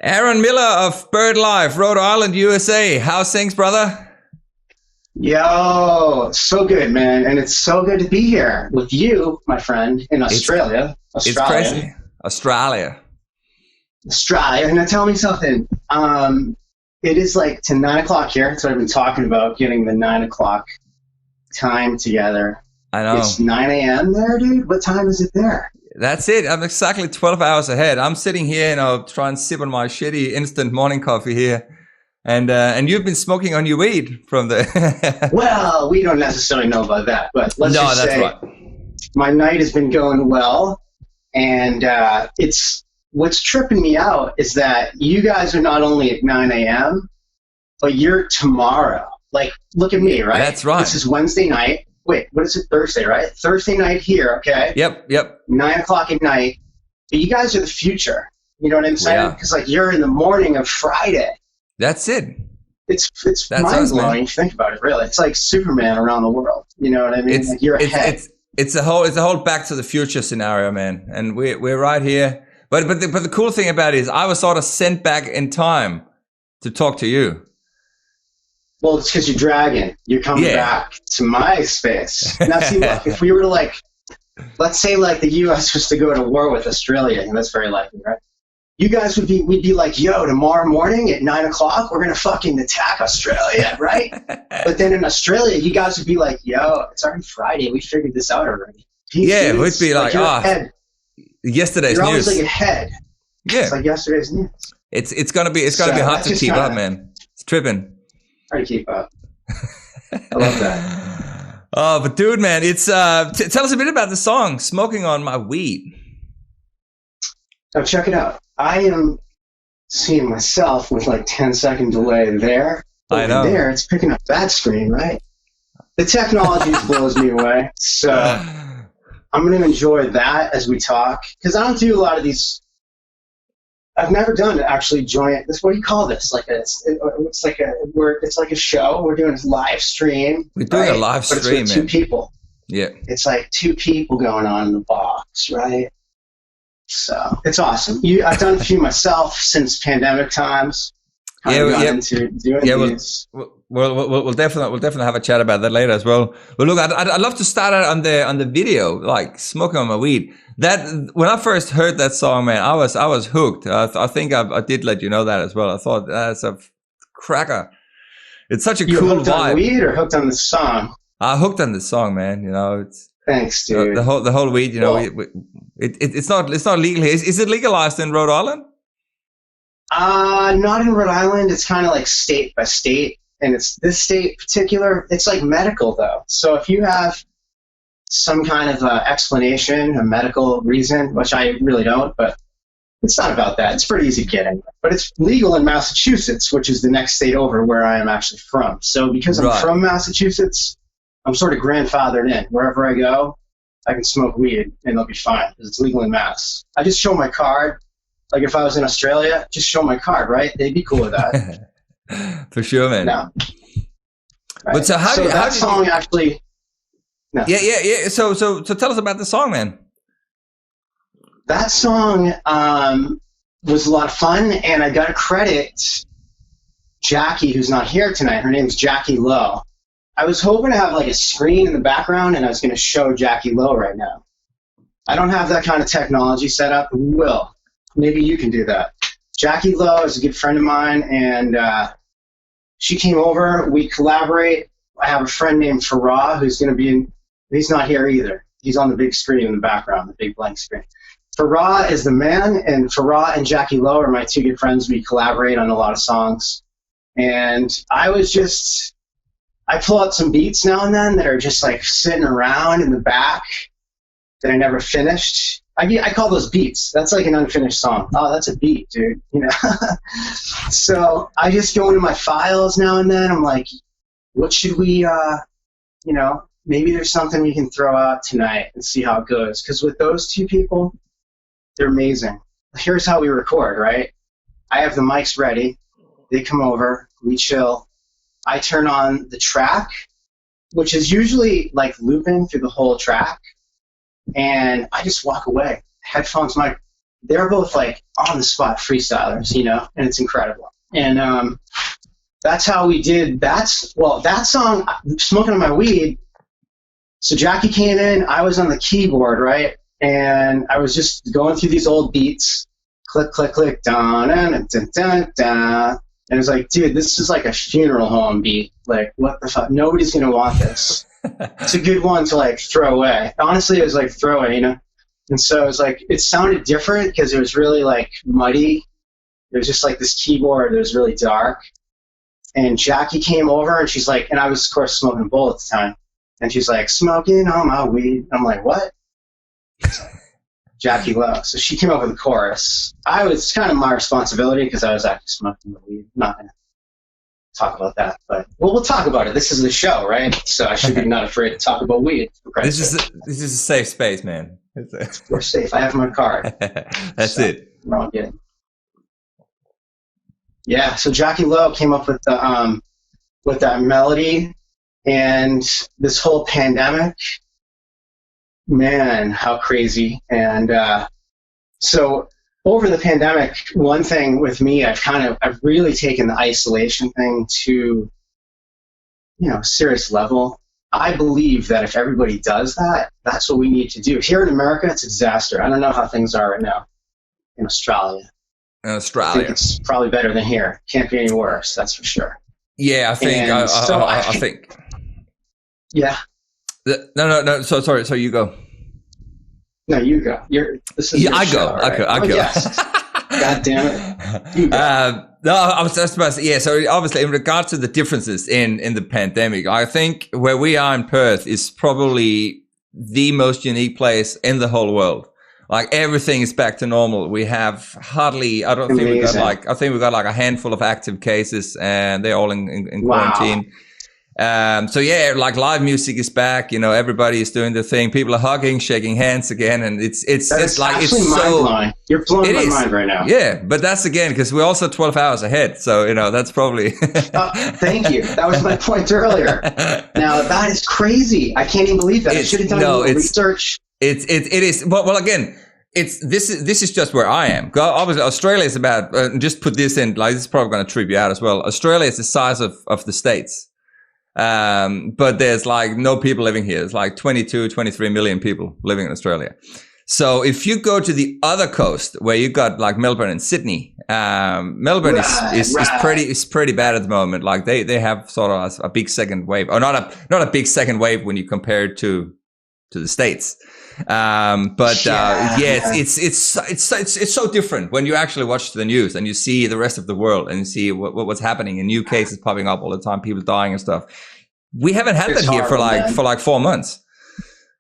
Aron Miller of BirdLife, Rhode Island, USA. How's things, brother? Yo, so good, man. And it's so good to be here with you, my friend, in Australia. It's crazy. Australia. And now tell me something. It is like to 9 o'clock here. That's what I've been talking about, getting the 9 o'clock time together. I know. It's 9 a.m. there, dude. What time is it there? That's it. I'm exactly 12 hours ahead. I'm sitting here, trying to sip on my shitty instant morning coffee here. And you've been smoking on your weed from the... Well, we don't necessarily know about that, but let's just say right. My night has been going well, and what's tripping me out is that you guys are not only at 9 a.m., but you're tomorrow. Like, look at me, right? That's right. This is Wednesday night. Wait, what is it? Thursday, right? Thursday night here, okay? Yep. 9 o'clock at night. But you guys are the future. You know what I'm saying? Because you're in the morning of Friday. That's it. It's mind-blowing. Think about it, really. It's like Superman around the world. You know what I mean? You're ahead. It's a whole Back to the Future scenario, man. And we're right here. But the cool thing about it is I was sort of sent back in time to talk to you. Well, it's because you're dragging. You're coming back to my space. Now, see, look, if we were to let's say the U.S. was to go to war with Australia, and that's very likely, right? You guys we'd be like, yo, tomorrow morning at 9 o'clock, we're going to fucking attack Australia, right? But then in Australia, you guys would be like, yo, it's already Friday. We figured this out already. Yeah, we'd be like yesterday's you're news. Always ahead. Yeah. It's like yesterday's news. It's gonna be hard to keep up, man. It's tripping. Hard to keep up. I love that. Oh, but dude, man, it's tell us a bit about the song "Smoking on My Weed." Oh, check it out. I am seeing myself with 10-second delay there. I know. There, it's picking up that screen, right? The technology blows me away. So I'm going to enjoy that as we talk, because I don't do a lot of these. I've never done actually joint. What do you call this? It's like a show. We're doing a live stream. We're doing a live stream, but it's with 2 people. Yeah. It's like 2 people going on in the box, right? So it's awesome. I've done a few myself since pandemic times. Into doing these. We'll definitely have a chat about that later as well. But look, I'd love to start out on the video, like "Smoking on My Weed." That when I first heard that song, man, I was hooked. I think I did let you know that as well. I thought that's a cracker. It's such a cool hooked vibe. On weed or hooked on the song? I hooked on the song, man. It's thanks, dude. The whole weed. It's not legal here. Is it legalized in Rhode Island? Not in Rhode Island. It's kind of like state by state. And it's this state particular, it's like medical though. So if you have some kind of explanation, a medical reason, which I really don't, but it's not about that. It's pretty easy to get in. But it's legal in Massachusetts, which is the next state over where I am actually from. So because I'm from Massachusetts, I'm sort of grandfathered in. Wherever I go, I can smoke weed and it'll be fine because it's legal in Mass. I just show my card. Like if I was in Australia, just show my card, right? They'd be cool with that. For sure, man. No. Right. But so how did that song actually? No. Yeah. So tell us about the song, man. That song was a lot of fun, and I got to credit Jackie, who's not here tonight. Her name's Jackie Lowe. I was hoping to have a screen in the background, and I was going to show Jackie Lowe right now. I don't have that kind of technology set up, but we will. Maybe you can do that. Jackie Lowe is a good friend of mine, and she came over. We collaborate. I have a friend named Farah who's going to be he's not here either. He's on the big screen in the background, the big blank screen. Farah is the man, and Farah and Jackie Lowe are my 2 good friends. We collaborate on a lot of songs. And I pull out some beats now and then that are just sitting around in the back that I never finished. I call those beats. That's like an unfinished song. Oh, that's a beat, dude. So I just go into my files now and then. I'm like, what should we, maybe there's something we can throw out tonight and see how it goes. Because with those 2 people, they're amazing. Here's how we record, right? I have the mics ready. They come over. We chill. I turn on the track, which is usually looping through the whole track. And I just walk away. Headphones might they're both like on the spot freestylers, you know, and it's incredible. And that's how we did that song, Smoking on My Weed. So Jackie came in, I was on the keyboard, right? And I was just going through these old beats, click, click, click, dun, dun, dun, dun, dun. And it was like, dude, this is like a funeral home beat. Like, what the fuck? Nobody's going to want this. It's a good one to like throw away. Honestly, it was like throwaway, you know? And so it was like, it sounded different because it was really like muddy. It was just like this keyboard that was really dark. And Jackie came over and she's like, and I was of course smoking a bowl at the time. And she's like, smoking on my weed. I'm like, what? Jackie Lowe. So she came up with the chorus. It's kind of my responsibility because I was actually smoking the weed. I'm not going to talk about that, but we'll talk about it. This is the show, right? So I should be not afraid to talk about weed. This is a safe space, man. We're safe. I have my card. That's it. We're all good. Yeah. So Jackie Lowe came up with that melody, and this whole pandemic. Man, how crazy. And so over the pandemic, one thing with me, I've really taken the isolation thing to, you know, a serious level. I believe that if everybody does that, that's what we need to do. Here in America, it's a disaster. I don't know how things are right now in Australia. I think it's probably better than here. Can't be any worse, that's for sure. Yeah, I think. I think. Yeah. No. So sorry. So you go. No, you go. This is your I show, go. right? I go. Yes. God damn it. You go. No, I was just about to say, yeah. So obviously, in regards to the differences in the pandemic, I think where we are in Perth is probably the most unique place in the whole world. Like everything is back to normal. We have hardly. I think we've got like a handful of active cases, and they're all in quarantine. So yeah, like live music is back. You know, everybody is doing their thing. People are hugging, shaking hands again, and it's like it's so. Mind-blowing. You're blowing my mind right now. Yeah, but that's again because we're also 12 hours ahead. So you know that's probably. Thank you. That was my point earlier. Now that is crazy. I can't even believe that. I should have done research. It is. Well, again. This is just where I am. Obviously, Australia is about. Just put this in. Like this is probably going to trip you out as well. Australia is the size of the States. But there's like no people living here. There's like 22, 23 million people living in Australia. So if you go to the other coast where you got like Melbourne and Sydney, Melbourne is pretty bad at the moment. Like they have sort of a big second wave, or not a big second wave when you compare it to the States. It's so different when you actually watch the news and you see the rest of the world and you see what's happening and new cases popping up all the time, people dying and stuff. We haven't had that here for like 4 months.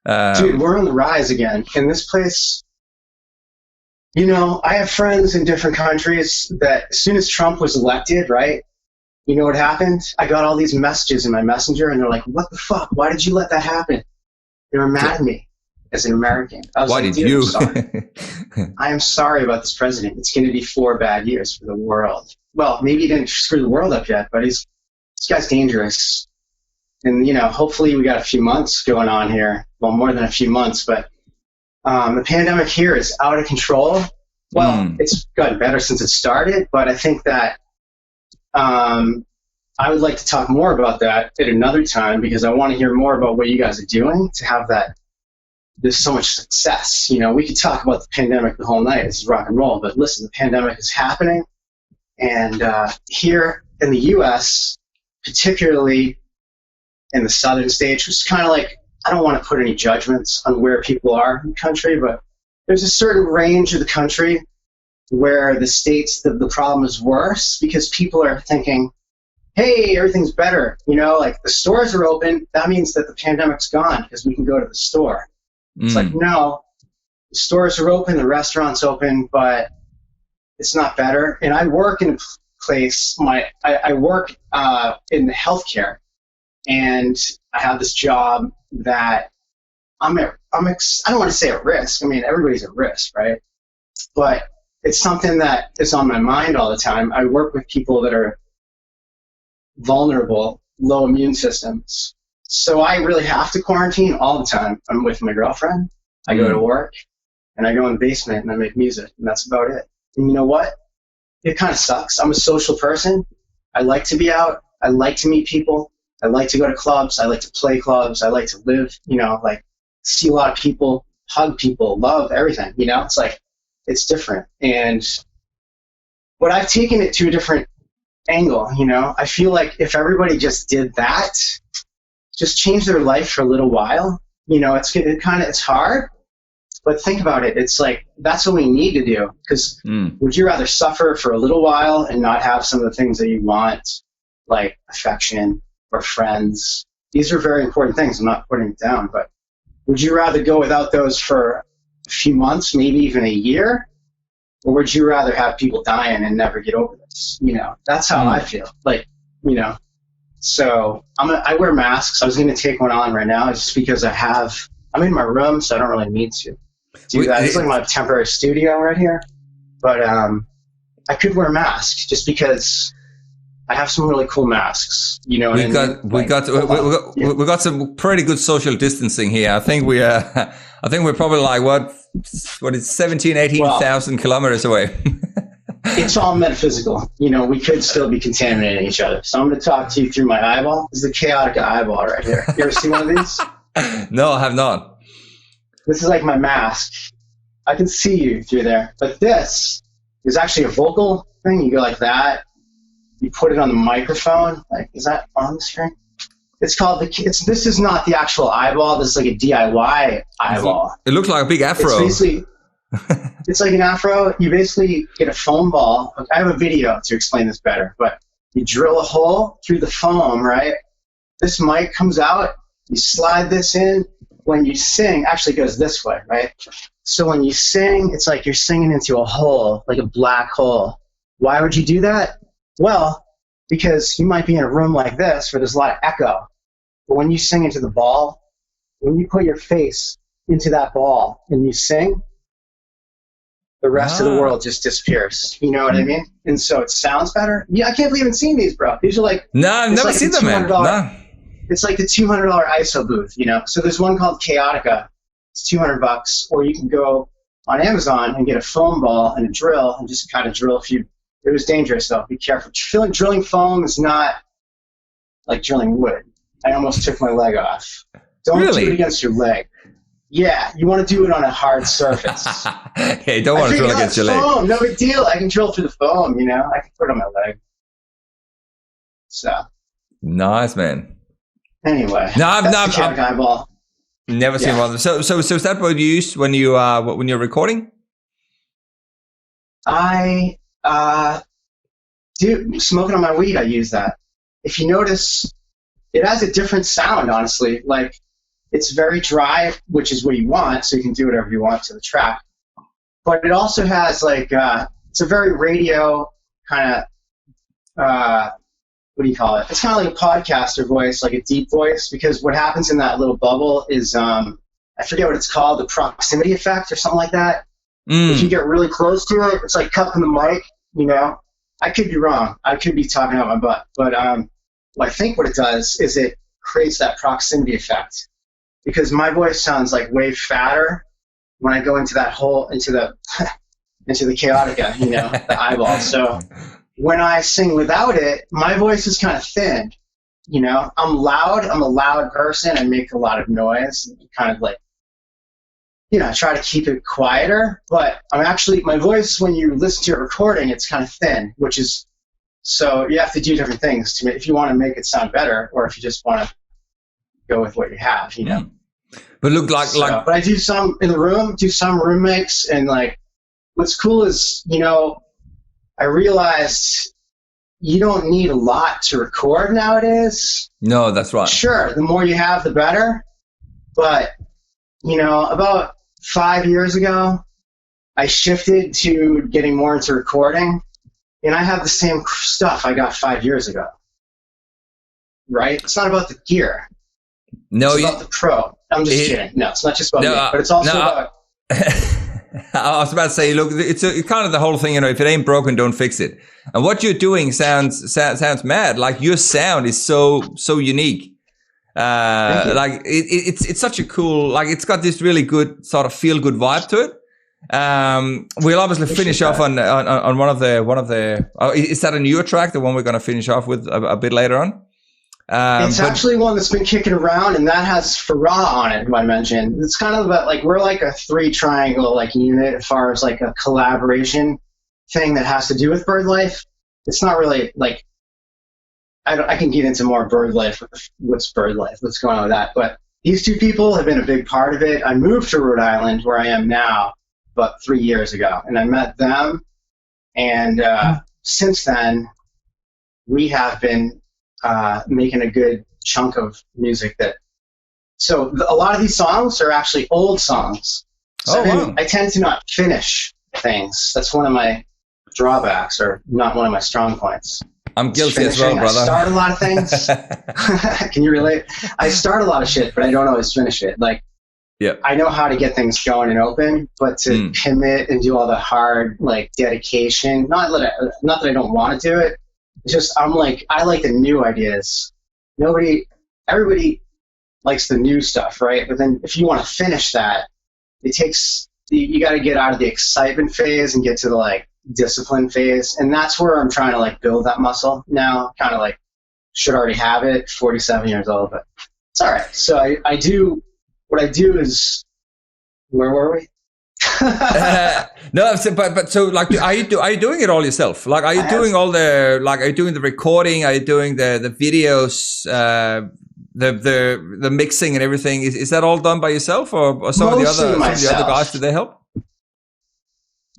Dude, we're on the rise again. In this place, you know, I have friends in different countries that as soon as Trump was elected, right? You know what happened? I got all these messages in my messenger and they're like, what the fuck? Why did you let that happen? They were mad at me. As an American, I was why like, did you? I am sorry about this president. It's going to be 4 bad years for the world. Well, maybe he didn't screw the world up yet, but this guy's dangerous. And, you know, hopefully we got a few months going on here. Well, more than a few months, but the pandemic here is out of control. Well, it's gotten better since it started, but I think that I would like to talk more about that at another time because I want to hear more about what you guys are doing to have that. There's so much success. You know, we could talk about the pandemic the whole night. It's rock and roll. But listen, the pandemic is happening. And here in the U.S., particularly in the southern states, which is kind of like, I don't want to put any judgments on where people are in the country, but there's a certain range of the country where the states, the problem is worse because people are thinking, hey, everything's better. You know, like the stores are open. That means that the pandemic's gone because we can go to the store. It's like, no, the stores are open, the restaurant's open, but it's not better. And I work in a place, I work in the healthcare, and I have this job that I don't want to say at risk. I mean, everybody's at risk, right? But it's something that is on my mind all the time. I work with people that are vulnerable, low immune systems. So I really have to quarantine all the time. I'm with my girlfriend. I go to work. and I go in the basement and I make music, and that's about it. And you know what? It kind of sucks. I'm a social person. I like to be out. I like to meet people. I like to go to clubs. I like to play clubs. I like to live, like see a lot of people, hug people, love everything, it's like, it's different. But I've taken it to a different angle, I feel like if everybody just did that, just change their life for a little while, it's hard, but think about it. It's like, that's what we need to do. Because would you rather suffer for a little while and not have some of the things that you want, like affection or friends? These are very important things. I'm not putting it down, but would you rather go without those for a few months, maybe even a year? Or would you rather have people dying and never get over this? That's how I feel. Like, so I wear masks. I was going to take one on right now just because I'm in my room, so I don't really need to do that. It's like my temporary studio right here. But I could wear a mask just because I have some really cool masks. We got some pretty good social distancing here. I think we're probably like what is 17, 18,000 kilometers away. It's all metaphysical. We could still be contaminating each other. So I'm going to talk to you through my eyeball. This is the chaotic eyeball right here. You ever see one of these? No, I have not. This is like my mask. I can see you through there. But this is actually a vocal thing. You go like that. You put it on the microphone. Like, is that on the screen? It's called this is not the actual eyeball. This is like a DIY eyeball. It looks like a big afro. It's basically, it's like an afro. You basically get a foam ball. I have a video to explain this better, but you drill a hole through the foam, right? This mic comes out. You slide this in. When you sing, actually it goes this way, right? So when you sing, it's like you're singing into a hole, like a black hole. Why would you do that? Well, because you might be in a room like this where there's a lot of echo. But when you sing into the ball, when you put your face into that ball and you sing, the rest of the world just disappears. You know what I mean? And so it sounds better. Yeah, I can't believe you haven't seen these, bro. These are like... No, I've never seen them, man. No. It's like the $200 ISO booth, So there's one called Chaotica. It's $200, or you can go on Amazon and get a foam ball and a drill and just kind of drill a few. It was dangerous, though. Be careful. Drilling foam is not like drilling wood. I almost took my leg off. Don't do it against your leg. Yeah, you want to do it on a hard surface. Okay, don't want to drill against your leg. No big deal. I can drill through the foam, I can put it on my leg. So. Nice, man. Anyway, I've eyeball. Never seen one of them. So is that what you use when you're recording? I do smoking on my weed. I use that. If you notice, it has a different sound. Honestly, like it's very dry, which is what you want, so you can do whatever you want to the track. But it also has like it's a very radio kind of. What do you call it? It's kind of like a podcaster voice, like a deep voice, because what happens in that little bubble is, I forget what it's called, the proximity effect or something like that. If you get really close to it, it's like cupping the mic, I could be wrong. I could be talking out my butt. But I think what it does is it creates that proximity effect, because my voice sounds like way fatter when I go into that hole, into the chaotica, the eyeball. So when I sing without it, my voice is kind of thin. I'm loud. I'm a loud person. I make a lot of noise. Kind of like, I try to keep it quieter. But my voice, when you listen to it recording, it's kind of thin, which is, so you have to do different things if you want to make it sound better, or if you just want to go with what you have, But look, but I do some in the room, do some room mix, and like, what's cool is, I realized you don't need a lot to record nowadays. No, that's right. Sure, the more you have, the better. But, about 5 years ago, I shifted to getting more into recording, and I have the same stuff I got 5 years ago. Right? It's not about the gear. No, it's about the pro. I'm just kidding. No, it's not just about me, but it's also about... I was about to say, look, it's kind of the whole thing, if it ain't broken, don't fix it. And what you're doing sounds mad. Like your sound is so unique. Like it's such a cool, like it's got this really good sort of feel good vibe to it. We'll obviously finish off on one of the. Is that a newer track? The one we're going to finish off with a bit later on. It's actually one that's been kicking around, and that has Farah on it, who I mentioned. It's kind of about, like, we're like a 3-triangle like unit as far as like a collaboration thing that has to do with BirdLife. It's not really like I can get into more BirdLife. What's BirdLife? What's going on with that? But these two people have been a big part of it. I moved to Rhode Island, where I am now, about 3 years ago, and I met them. And since then, we have been making a good chunk of music so a lot of these songs are actually old songs. So wow. I tend to not finish things. That's one of my drawbacks, or not one of my strong points. I'm guilty as well, brother. I start a lot of things. Can you relate? I start a lot of shit, but I don't always finish it. Like, yeah, I know how to get things going and open, but to commit and do all the hard, like, dedication, not that I don't want to do it. Just I like the new ideas. Everybody likes the new stuff, right? But then if you want to finish that, it takes you got to get out of the excitement phase and get to the like discipline phase, and that's where I'm trying to like build that muscle now. Kind of like should already have it. 47 years old, but it's all right. So I do what I do is where were we? No, but so like, are you doing it all yourself? Like, are you doing all the are you doing the recording? Are you doing the videos, the mixing and everything? Is that all done by yourself, or some of the other guys? Do they help?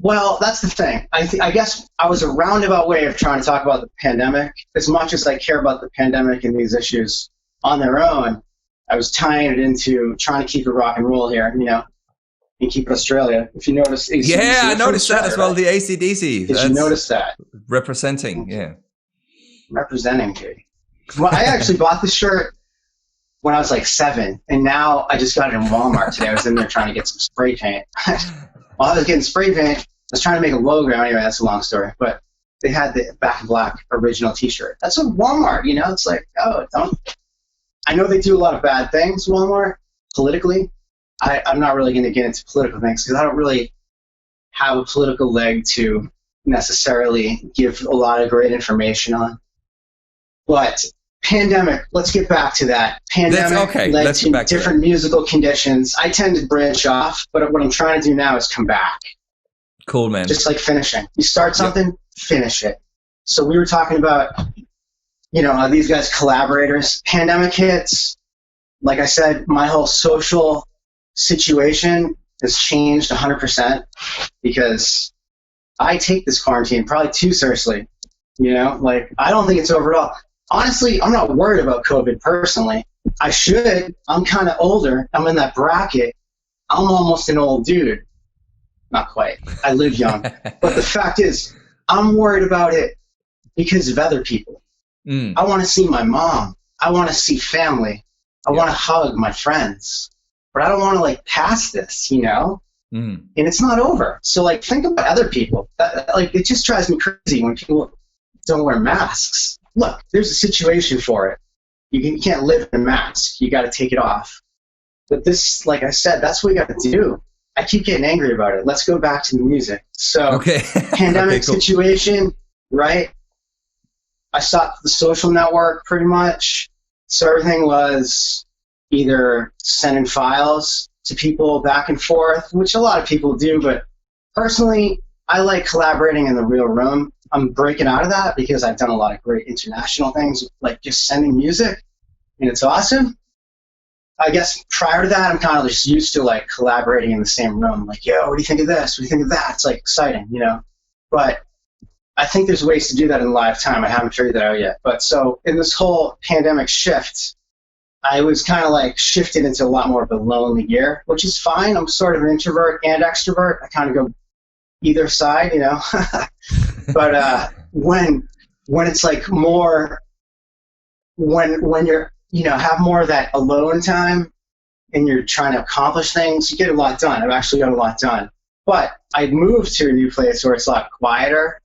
Well, that's the thing. I guess I was a roundabout way of trying to talk about the pandemic. As much as I care about the pandemic and these issues on their own, I was tying it into trying to keep it rock and roll here, and keep it Australia. If you notice, AC/DC, yeah, I noticed that as well. Right? The AC/DC. Did you notice that? Representing, yeah. Representing, dude. Well, I actually bought this shirt when I was like 7, and now I just got it in Walmart today. I was in there trying to get some spray paint. While I was getting spray paint, I was trying to make a logo. Anyway, that's a long story. But they had the Back in Black original T-shirt. That's what Walmart, It's like, I know they do a lot of bad things, Walmart, politically. I'm not really going to get into political things because I don't really have a political leg to necessarily give a lot of great information on. But pandemic, let's get back to that. Pandemic led to different musical conditions. I tend to branch off, but what I'm trying to do now is come back. Cool, man. Just like finishing. You start something, finish it. So we were talking about, these guys collaborators. Pandemic hits. Like I said, my whole social situation has changed 100% because I take this quarantine probably too seriously. I don't think it's over at all. Honestly, I'm not worried about COVID personally. I should. I'm kind of older. I'm in that bracket. I'm almost an old dude. Not quite. I live young. But the fact is, I'm worried about it because of other people. I want to see my mom. I want to see family. I want to hug my friends. But I don't want to pass this, and it's not over. So think about other people. It just drives me crazy when people don't wear masks. Look, there's a situation for it. You can't live in a mask. You got to take it off. But this, like I said, that's what we got to do. I keep getting angry about it. Let's go back to the music. So, pandemic situation, right? I stopped the social network pretty much. So everything was either sending files to people back and forth, which a lot of people do, but personally, I like collaborating in the real room. I'm breaking out of that because I've done a lot of great international things, like just sending music, and it's awesome. I guess prior to that, I'm kind of just used to collaborating in the same room. Yo, what do you think of this? What do you think of that? It's exciting, But I think there's ways to do that in live time. I haven't figured that out yet. But so in this whole pandemic shift, I was kind of shifted into a lot more of a lonely gear, which is fine. I'm sort of an introvert and extrovert. I kind of go either side, But when it's more, when you're, have more of that alone time and you're trying to accomplish things, you get a lot done. I've actually got a lot done. But I moved to a new place where it's a lot quieter.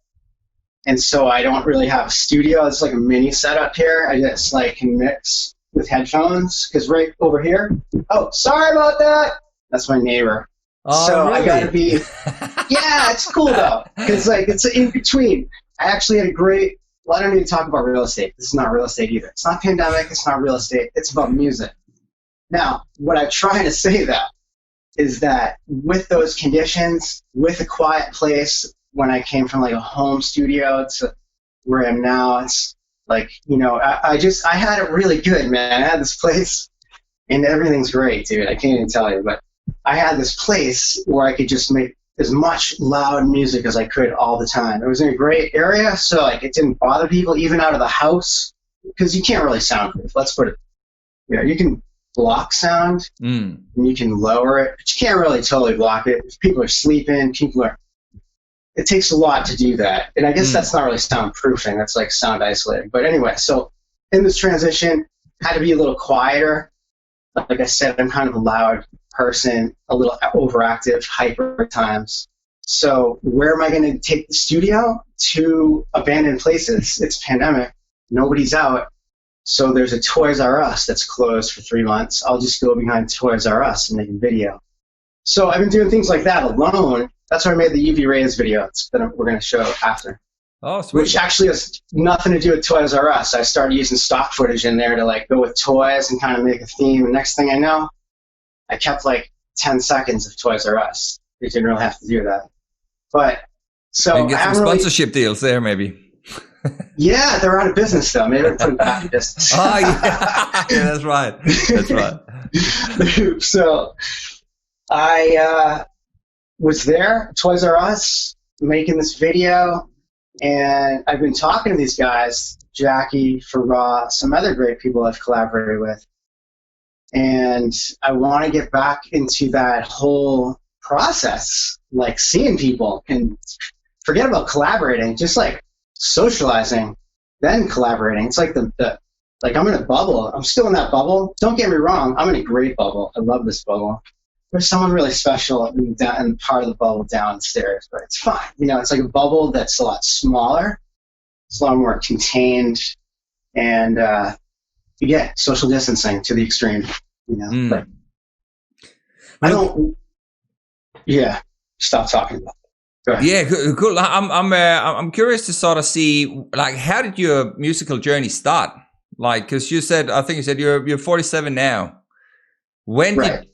And so I don't really have a studio. It's a mini setup here. I just can mix with headphones, because right over here, oh, sorry about that. That's my neighbor. Oh, So I got to really? be, yeah, it's cool though, because like it's in between. I actually had a great. Well, I don't need to talk about real estate. This is not real estate either. It's not pandemic. It's not real estate. It's about music. Now, what I'm trying to say though is that with those conditions, with a quiet place, when I came from like a home studio to where I am now, it's like, I had it really good, man. I had this place and everything's great, dude. I can't even tell you, but I had this place where I could just make as much loud music as I could all the time. It was in a great area, so like it didn't bother people even out of the house, because you can't really soundproof. Let's put it, you can block sound and you can lower it, but you can't really totally block it. If people are sleeping, it takes a lot to do that. And I guess that's not really soundproofing, that's like sound isolating. But anyway, so in this transition, had to be a little quieter. Like I said, I'm kind of a loud person, a little overactive, hyper at times. So where am I going to take the studio? To abandoned places. It's pandemic. Nobody's out. So there's a Toys R Us that's closed for 3 months. I'll just go behind Toys R Us and make a video. So I've been doing things like that alone. That's why I made the UV rays video that we're going to show after. Oh, sweet. Which actually has nothing to do with Toys R Us. I started using stock footage in there to like go with toys and kind of make a theme. And next thing I know, I kept like 10 seconds of Toys R Us. You didn't really have to do that. But so you can get some sponsorship deals there, maybe. Yeah, they're out of business though. Maybe put them back in business. Oh, yeah. Yeah, that's right. That's right. So I was there, Toys R Us, making this video, and I've been talking to these guys, Jackie, Farah, some other great people I've collaborated with, and I want to get back into that whole process, like seeing people, and forget about collaborating, just like socializing, then collaborating. It's like like I'm in a bubble. I'm still in that bubble. Don't get me wrong. I'm in a great bubble. I love this bubble. There's someone really special in part of the bubble downstairs, but it's fine. It's like a bubble that's a lot smaller. It's a lot more contained, and you get social distancing to the extreme. But I don't. Yeah, stop talking about it. Yeah, cool. I'm curious to sort of see, like, how did your musical journey start? Like, because I think you said you're 47 now. When did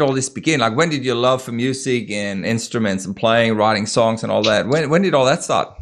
all this begin? Like, when did your love for music and instruments and playing, writing songs and all that? When did all that start?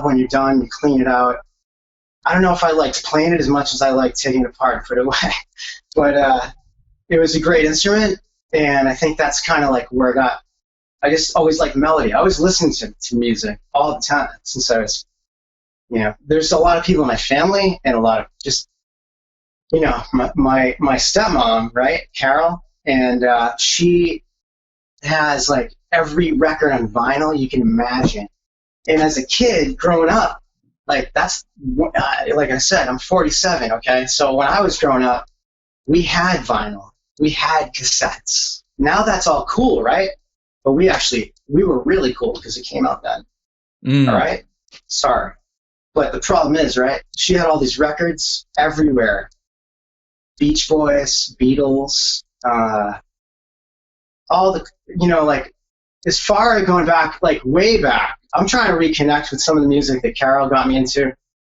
When you're done, you clean it out. I don't know if I liked playing it as much as I liked taking it apart and put it away, but it was a great instrument, and I think that's kind of like where I just always liked melody. I was listening to music all the time since I was, there's a lot of people in my family and a lot of just, my stepmom, right, Carol, and she has like every record on vinyl you can imagine. And as a kid growing up, like that's, like I said, I'm 47, okay? So when I was growing up, we had vinyl. We had cassettes. Now that's all cool, right? But we were really cool because it came out then. All right? Sorry. But the problem is, right, she had all these records everywhere. Beach Boys, Beatles, all the, like, as far as going back, like way back, I'm trying to reconnect with some of the music that Carol got me into,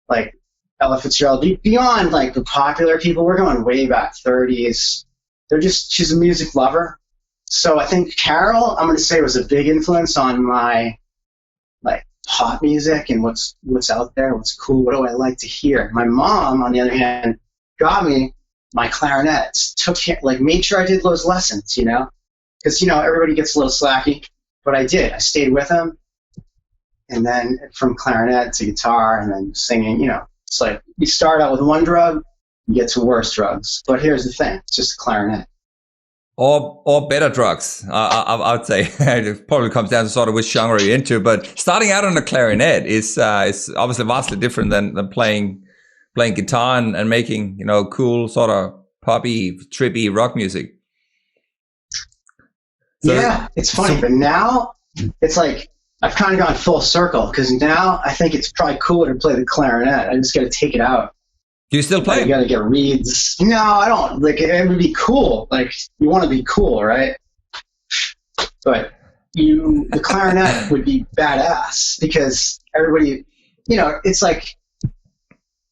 like Ella Fitzgerald. Beyond like the popular people, we're going way back, 30s. She's a music lover. So I think Carol, I'm going to say, was a big influence on my like pop music and what's out there, what's cool, what do I like to hear. My mom, on the other hand, got me my clarinets, made sure I did those lessons, because, everybody gets a little slacky, but I did. I stayed with them. And then from clarinet to guitar and then singing, it's like you start out with one drug, you get to worse drugs. But here's the thing, it's just a clarinet. Or better drugs, I would say. It probably comes down to sort of which genre you're into. But starting out on the clarinet is obviously vastly different than playing guitar and making, cool sort of poppy, trippy rock music. So, yeah, it's funny. But now it's like I've kind of gone full circle because now I think it's probably cooler to play the clarinet. I just got to take it out. Do you still play? You got to get reeds. No, I don't. Like, it would be cool. Like, you want to be cool, right? But the clarinet would be badass because everybody, it's like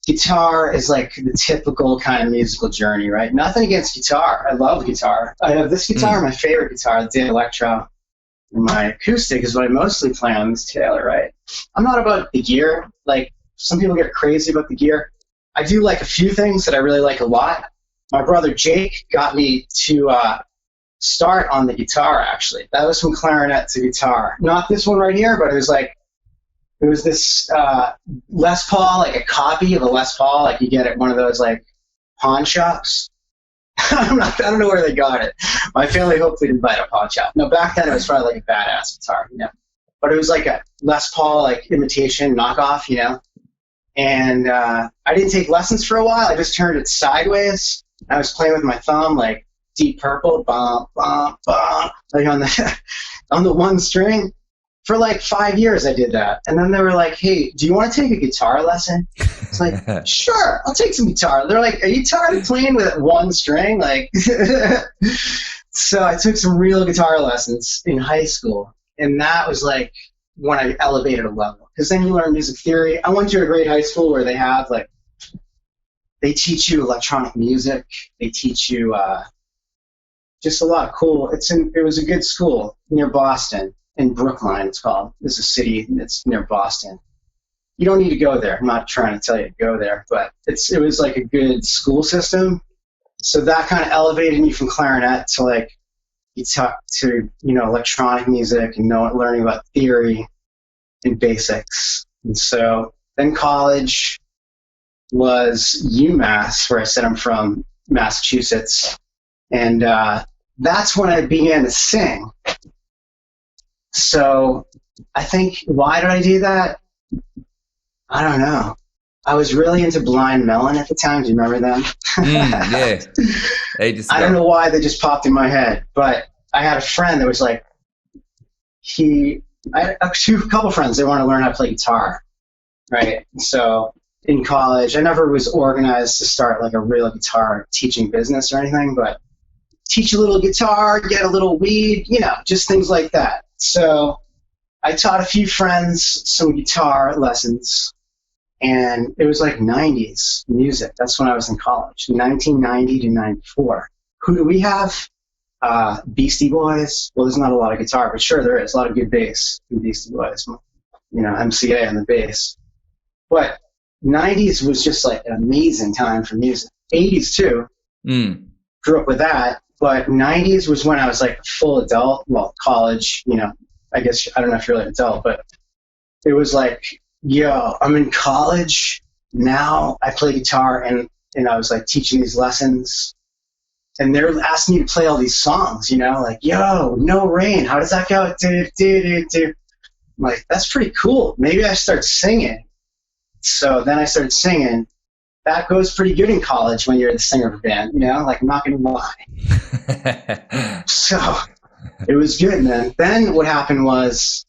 guitar is like the typical kind of musical journey, right? Nothing against guitar. I love guitar. I have this guitar, my favorite guitar, the Electro. My acoustic is what I mostly play on, this Taylor, right? I'm not about the gear. Like, some people get crazy about the gear. I do like a few things that I really like a lot. My brother Jake got me to start on the guitar, actually. That was from clarinet to guitar. Not this one right here, but it was this Les Paul, like a copy of a Les Paul, like you get at one of those like pawn shops. I don't know where they got it. My family hopefully didn't buy it at a pawn shop. No, back then it was probably like a badass guitar, But it was like a Les Paul, like imitation knockoff, And I didn't take lessons for a while. I just turned it sideways. I was playing with my thumb, like Deep Purple, bum, bum, bum, like on the one string. For like 5 years I did that. And then they were like, hey, do you want to take a guitar lesson? It's like, sure, I'll take some guitar. They're like, are you tired of playing with one string? Like, so I took some real guitar lessons in high school. And that was like when I elevated a level. Because then you learn music theory. I went to a great high school where they teach you electronic music. They teach you just a lot of cool. It was a good school near Boston. In Brookline, it's called. It's a city that's near Boston. You don't need to go there. I'm not trying to tell you to go there, but it was like a good school system. So that kind of elevated me from clarinet to like electronic music and learning about theory and basics. And so then college was UMass, where I said I'm from, Massachusetts, and that's when I began to sing. So I think, why did I do that? I don't know. I was really into Blind Melon at the time. Do you remember them? Yeah. I don't know why they just popped in my head, but I had a friend that was like, I had a couple friends, they wanted to learn how to play guitar, right? So in college, I never was organized to start like a real guitar teaching business or anything, but teach a little guitar, get a little weed, just things like that. So I taught a few friends some guitar lessons, and it was like 90s music. That's when I was in college, 1990 to 94. Who do we have? Beastie Boys. Well, there's not a lot of guitar, but sure there is. A lot of good bass in Beastie Boys. MCA on the bass. But 90s was just like an amazing time for music. 80s too. Grew up with that. But 90s was when I was like a full adult. Well, college, I guess, I don't know if you're like an adult, but it was like, yo, I'm in college. Now I play guitar, and I was like teaching these lessons. And they're asking you to play all these songs, like, yo, No Rain. How does that go? Do, do, do, do. I'm like, that's pretty cool. Maybe I start singing. So then I started singing. That goes pretty good in college when you're the singer of a band, like, I'm not going to lie. So it was good, man. Then what happened was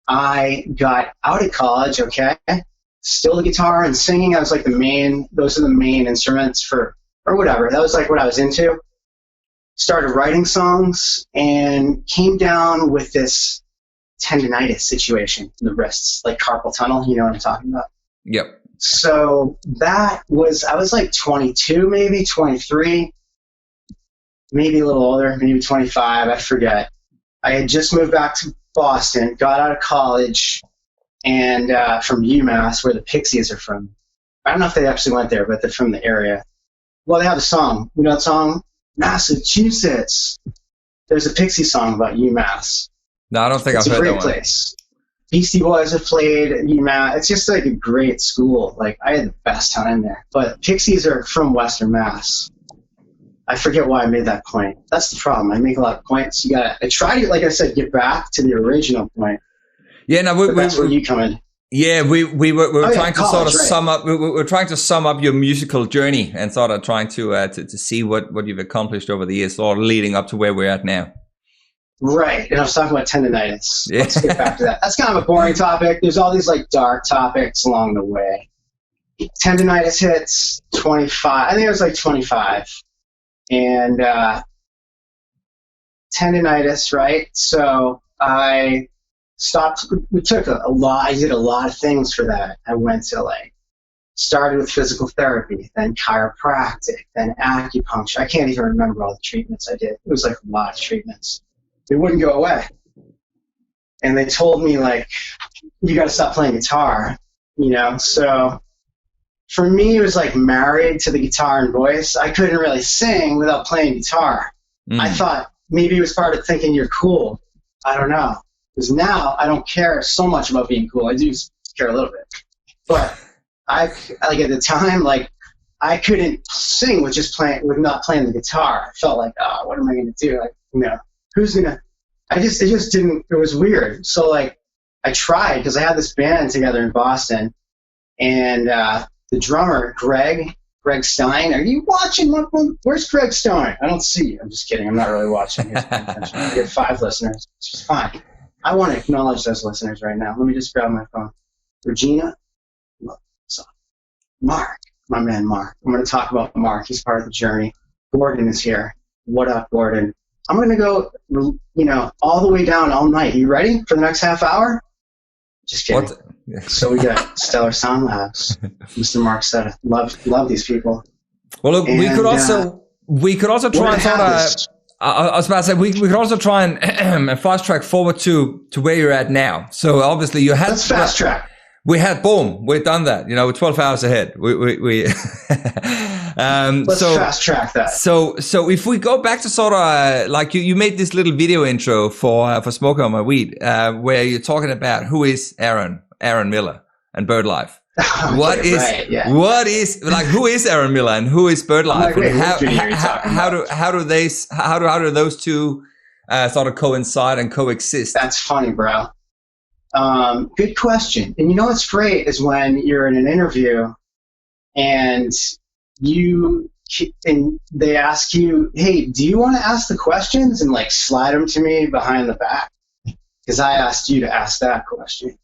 I got out of college, okay? Still the guitar and singing. I was like those are the main instruments or whatever. That was like what I was into. Started writing songs and came down with this tendonitis situation in the wrists, like carpal tunnel, you know what I'm talking about? Yep. So I was like 22, maybe 23, maybe a little older, maybe 25, I forget. I had just moved back to Boston, got out of college, and from UMass, where the Pixies are from. I don't know if they actually went there, but they're from the area. Well, they have a song. You know that song? Massachusetts. There's a Pixie song about UMass. No, I don't think I've heard that one. It's a great place. Beastie Boys have played at UMass. It's just like a great school. Like, I had the best time there. But Pixies are from Western Mass. I forget why I made that point. That's the problem. I make a lot of points. I try to, like I said, get back to the original point. Yeah, no, that's where you come in. Yeah, we were trying to college, sort of right. sum up. We were trying to sum up your musical journey and sort of trying to see what you've accomplished over the years, sort of leading up to where we're at now. Right, and I was talking about tendonitis. Yeah. Let's get back to that. That's kind of a boring topic. There's all these like dark topics along the way. Tendonitis hits 25. I think it was like 25, and tendonitis, right? So I stopped. We took a lot. I did a lot of things for that. I went to started with physical therapy, then chiropractic, then acupuncture. I can't even remember all the treatments I did. It was like a lot of treatments. It wouldn't go away. And they told me, you got to stop playing guitar, So for me, it was like married to the guitar and voice. I couldn't really sing without playing guitar. I thought maybe it was part of thinking you're cool. I don't know. Because now I don't care so much about being cool. I do care a little bit. But at the time, I couldn't sing with not playing the guitar. I felt like, what am I going to do? Who's going to, it just didn't, it was weird. So I tried, because I had this band together in Boston, and the drummer, Greg Stein, are you watching? Where's Greg Stein? I don't see you. I'm just kidding. I'm not really watching. He's paying attention. I get 5 listeners. It's just fine. I want to acknowledge those listeners right now. Let me just grab my phone. Regina, Mark, my man Mark. I'm going to talk about Mark. He's part of the journey. Gordon is here. What up, Gordon? I'm going to go, all the way down all night. You ready for the next half hour? Just kidding. So we got Stellar Sound Labs. Mr. Mark said, love these people. Well, look, we could also try and sort of, I was about to say, we could also try and fast track forward to where you're at now. So obviously you had... Let's fast track. We've done that. We're 12 hours ahead. Let's fast track that. So if we go back to sort of you made this little video intro for Smoking on My Weed, where you're talking about who is Aron Miller and BirdLife. Who is Aron Miller and who is BirdLife? How do those two sort of coincide and coexist? That's funny, bro. Good question. And what's great is when you're in an interview and they ask you, hey, do you want to ask the questions, and slide them to me behind the back? Because I asked you to ask that question,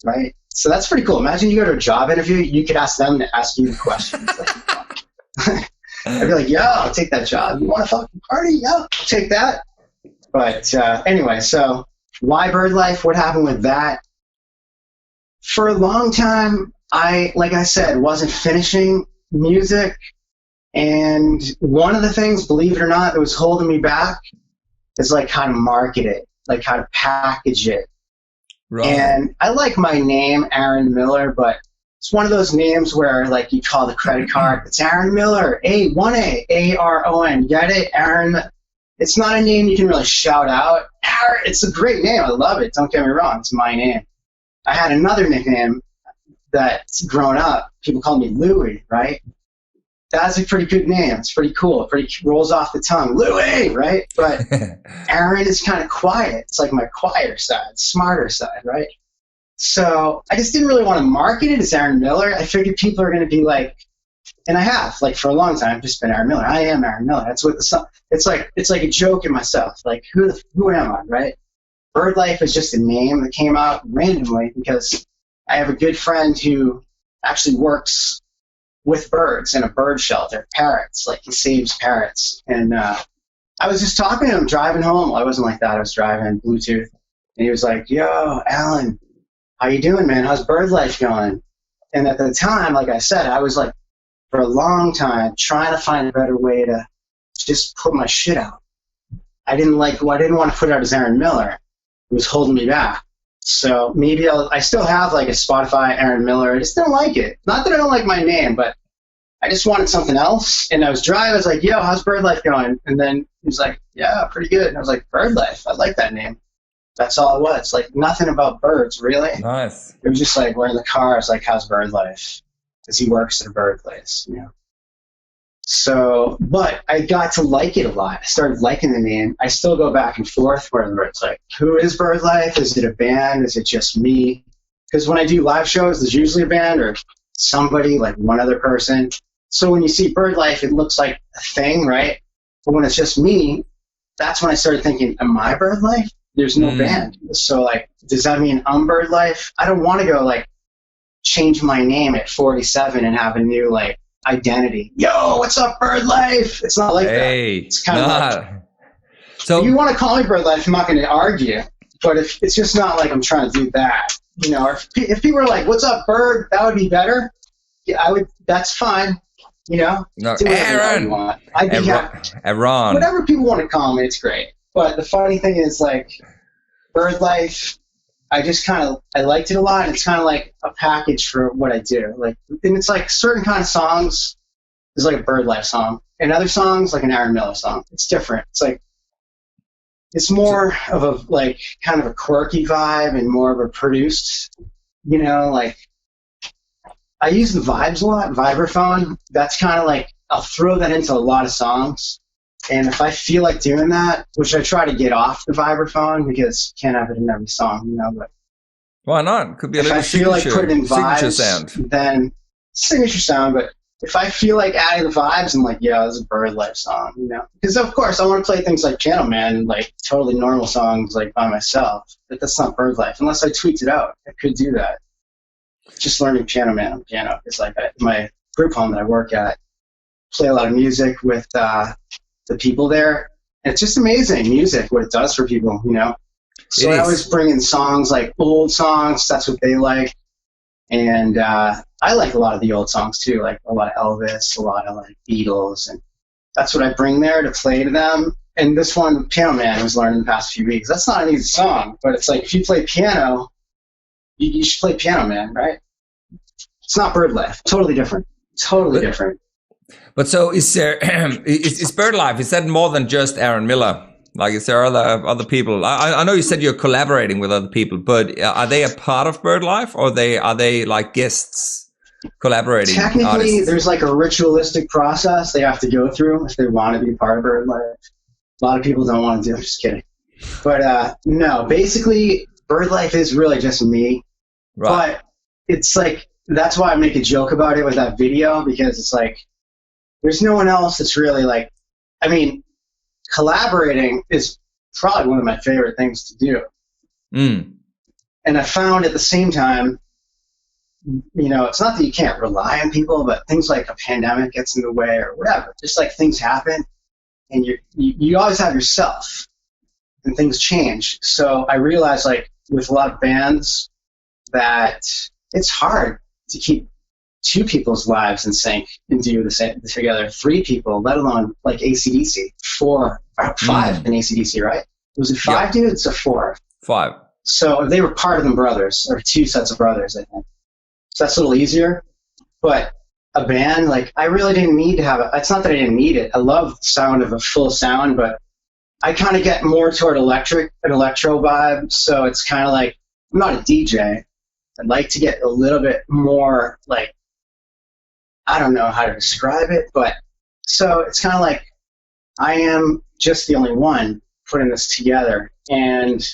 right? So that's pretty cool. Imagine you go to a job interview, you could ask them to ask you the questions. I'd be like, yeah, I'll take that job. You want to fucking party? Yeah, I'll take that. But anyway, so why BirdLife? What happened with that? For a long time, like I said, wasn't finishing music. And one of the things, believe it or not, that was holding me back is how to market it, how to package it. Right. And I like my name, Aron Miller, but it's one of those names where you call the credit card, it's Aron Miller, A1A, A-R-O-N. You get it? Aron. It's not a name you can really shout out. Aron, it's a great name. I love it. Don't get me wrong. It's my name. I had another nickname that's grown up. People call me Louie, right? That's a pretty good name. It's pretty cool. It rolls off the tongue. Louie, right? But Aron is kind of quiet. It's like my quieter side, smarter side, right? So I just didn't really want to market it as Aron Miller. I figured people are going to be and I have, for a long time, just been Aron Miller. I am Aron Miller. That's what it's like a joke in myself. Who am I, right? BirdLife is just a name that came out randomly because I have a good friend who actually works with birds in a bird shelter, parrots. He saves parrots. And I was just talking to him driving home. Well, I wasn't like that. I was driving Bluetooth. And he was like, yo, Alan, how you doing, man? How's BirdLife going? And at the time, like I said, I was for a long time trying to find a better way to just put my shit out. I didn't want to put it out as Aron Miller. It was holding me back. So maybe I still have like a Spotify Aron Miller. I just don't like it. Not that I don't like my name, but I just wanted something else. And I was driving. I was like, yo, how's BirdLife going? And then he was like, yeah, pretty good. And I was like, BirdLife. I like that name. That's all it was. Like nothing about birds, really. Nice. It was just like we're in the car. I was like, how's BirdLife? Because he works at a bird place, you know. So, but I got to like it a lot. I started liking the name. I still go back and forth where it's like, who is BirdLife? Is it a band? Is it just me? Because when I do live shows, there's usually a band or somebody, like one other person. So when you see BirdLife, it looks like a thing, right? But when it's just me, that's when I started thinking, am I BirdLife? There's no band. So like, does that mean I'm BirdLife? I don't want to go like change my name at 47 and have a new like identity. Yo, what's up, BirdLife? It's not like that. It's kind of like, so if you want to call me BirdLife, I'm not going to argue. But if it's just not like I'm trying to do that, you know. Or if people are like, "What's up, Bird?" That would be better. Yeah, I would. That's fine. You know, no, do whatever you want. I'd be happy. Aron. Whatever people want to call me, it's great. But the funny thing is, like, BirdLife, I liked it a lot. And it's kind of like a package for what I do. Like, and it's like certain kind of songs is like a BirdLife song, and other songs like an Aron Miller song. It's different. It's like it's more of a like kind of a quirky vibe and more of a produced, you know, like I use the vibes a lot, vibraphone. That's kind of like I'll throw that into a lot of songs. And if I feel like doing that, which I try to get off the vibraphone because you can't have it in every song, you know, but why not? Could be a little signature, like putting in vibes, sound. Then signature sound, but if I feel like adding the vibes, I'm like, yeah, this is a BirdLife song, you know? Because of course I want to play things like Piano Man, like totally normal songs, like by myself. But that's not BirdLife unless I tweet it out. I could do that. Just learning Piano Man on piano. It's like my group home that I work at. Play a lot of music with the people there. And it's just amazing music, what it does for people, you know? So I always bring in songs like old songs. That's what they like. And I like a lot of the old songs too, like a lot of Elvis, a lot of like Beatles, and that's what I bring there to play to them. And this one, Piano Man, I was learning the past few weeks. That's not an easy song, but it's like if you play piano, you should play Piano Man, right? It's not BirdLife. Totally different. Totally different. But so is there is BirdLife? Is that more than just Aron Miller? Like, is there other people? I know you said you're collaborating with other people, but are they a part of BirdLife, or are they like guests collaborating? Technically, artists? There's like a ritualistic process they have to go through if they want to be part of BirdLife. A lot of people don't want to do it. I'm just kidding. But no, basically, BirdLife is really just me. Right. But it's like, that's why I make a joke about it with that video, because it's like, there's no one else that's really like, I mean, collaborating is probably one of my favorite things to do. And I found at the same time, you know, it's not that you can't rely on people, but things like a pandemic gets in the way or whatever. Just like things happen, and you always have yourself, and things change. So I realized, like, with a lot of bands, that it's hard to keep two people's lives in sync and do the same together. Three people, let alone like AC/DC, 4 or 5 in AC/DC, right? Was it 5 dudes or 4? 5. So they were part of them brothers, or 2 sets of brothers, I think. So that's a little easier. But a band, like, I really didn't need to have it. It's not that I didn't need it. I love the sound of a full sound, but I kind of get more toward an electro vibe. So it's kind of like, I'm not a DJ. I'd like to get a little bit more, like, I don't know how to describe it, but so it's kind of like I am just the only one putting this together, and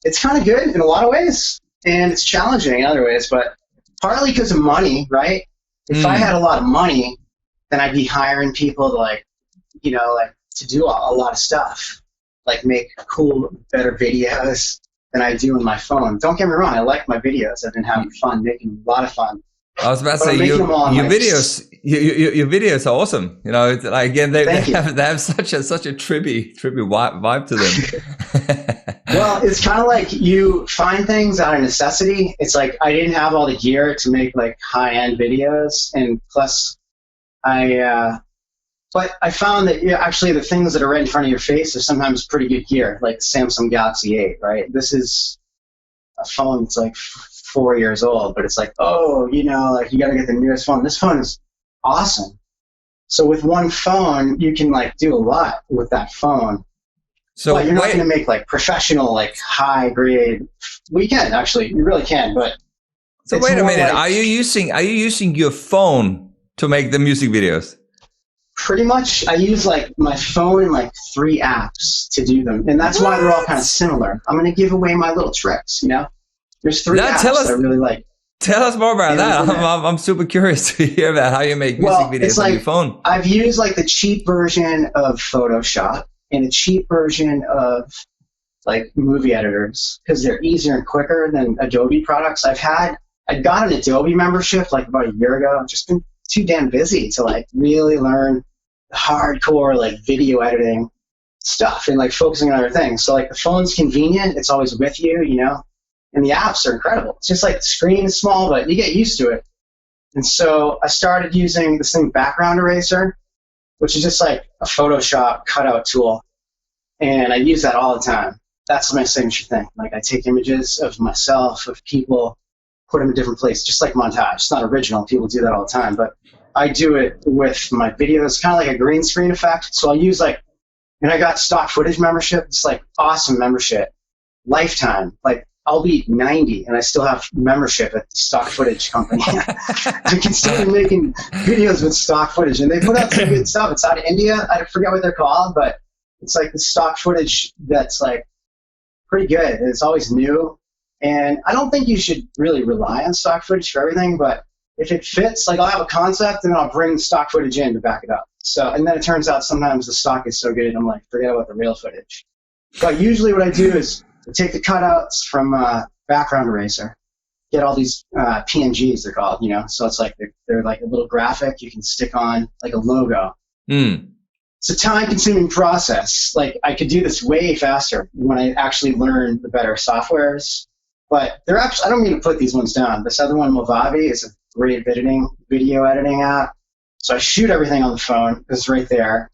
it's kind of good in a lot of ways, and it's challenging in other ways, but partly because of money, right? If I had a lot of money, then I'd be hiring people to, like, you know, like, to do a lot of stuff, like make cool, better videos than I do on my phone. Don't get me wrong, I like my videos. I've been having fun, making a lot of fun. I was about to say, your videos are awesome. You know, it's like, again, they have such a trippy vibe to them. Well, it's kind of like you find things out of necessity. It's like I didn't have all the gear to make like high-end videos, and plus, but I found that actually the things that are right in front of your face are sometimes pretty good gear, like the Samsung Galaxy 8. Right? This is a phone that's like 4 years old, but it's like, oh, you know, like you got to get the newest phone. This phone is awesome. So with one phone, you can like do a lot with that phone. So but you're not going to make like professional, like high grade. We can actually, you really can. But so wait a minute, like, are you using your phone to make the music videos? Pretty much, I use like my phone and like 3 apps to do them, and that's why they're all kind of similar. I'm going to give away my little tricks. You know, there's 3 apps that I really like. Tell us more about that. I'm super curious to hear about how you make music videos on your phone. I've used like the cheap version of Photoshop and a cheap version of like movie editors because they're easier and quicker than Adobe products. I got an Adobe membership like about a year ago. I've just been too damn busy to like really learn hardcore like video editing stuff and like focusing on other things. So like the phone's convenient. It's always with you, you know, and the apps are incredible. It's just like the screen is small, but you get used to it. And so I started using this thing, background eraser, which is just like a Photoshop cutout tool. And I use that all the time. That's my signature thing. Like I take images of myself, of people, put them in different places, just like montage. It's not original. People do that all the time. But I do it with my videos, kind of like a green screen effect. So I'll use like, and I got stock footage membership. It's like awesome membership. Lifetime. Like I'll be 90 and I still have membership at the stock footage company. I can still be making videos with stock footage. And they put out some good stuff. It's out of India. I forget what they're called, but it's like the stock footage that's like pretty good. It's always new. And I don't think you should really rely on stock footage for everything, but if it fits, like I'll have a concept and I'll bring stock footage in to back it up. So, and then it turns out sometimes the stock is so good, I'm like, forget about the real footage. But usually what I do is I take the cutouts from background eraser, get all these PNGs, they're called, you know, so it's like they're like a little graphic you can stick on like a logo. It's a time-consuming process. Like I could do this way faster when I actually learn the better softwares. But they're actually, I don't mean to put these ones down. This other one, Movavi, is a great video editing app. So I shoot everything on the phone. It's right there.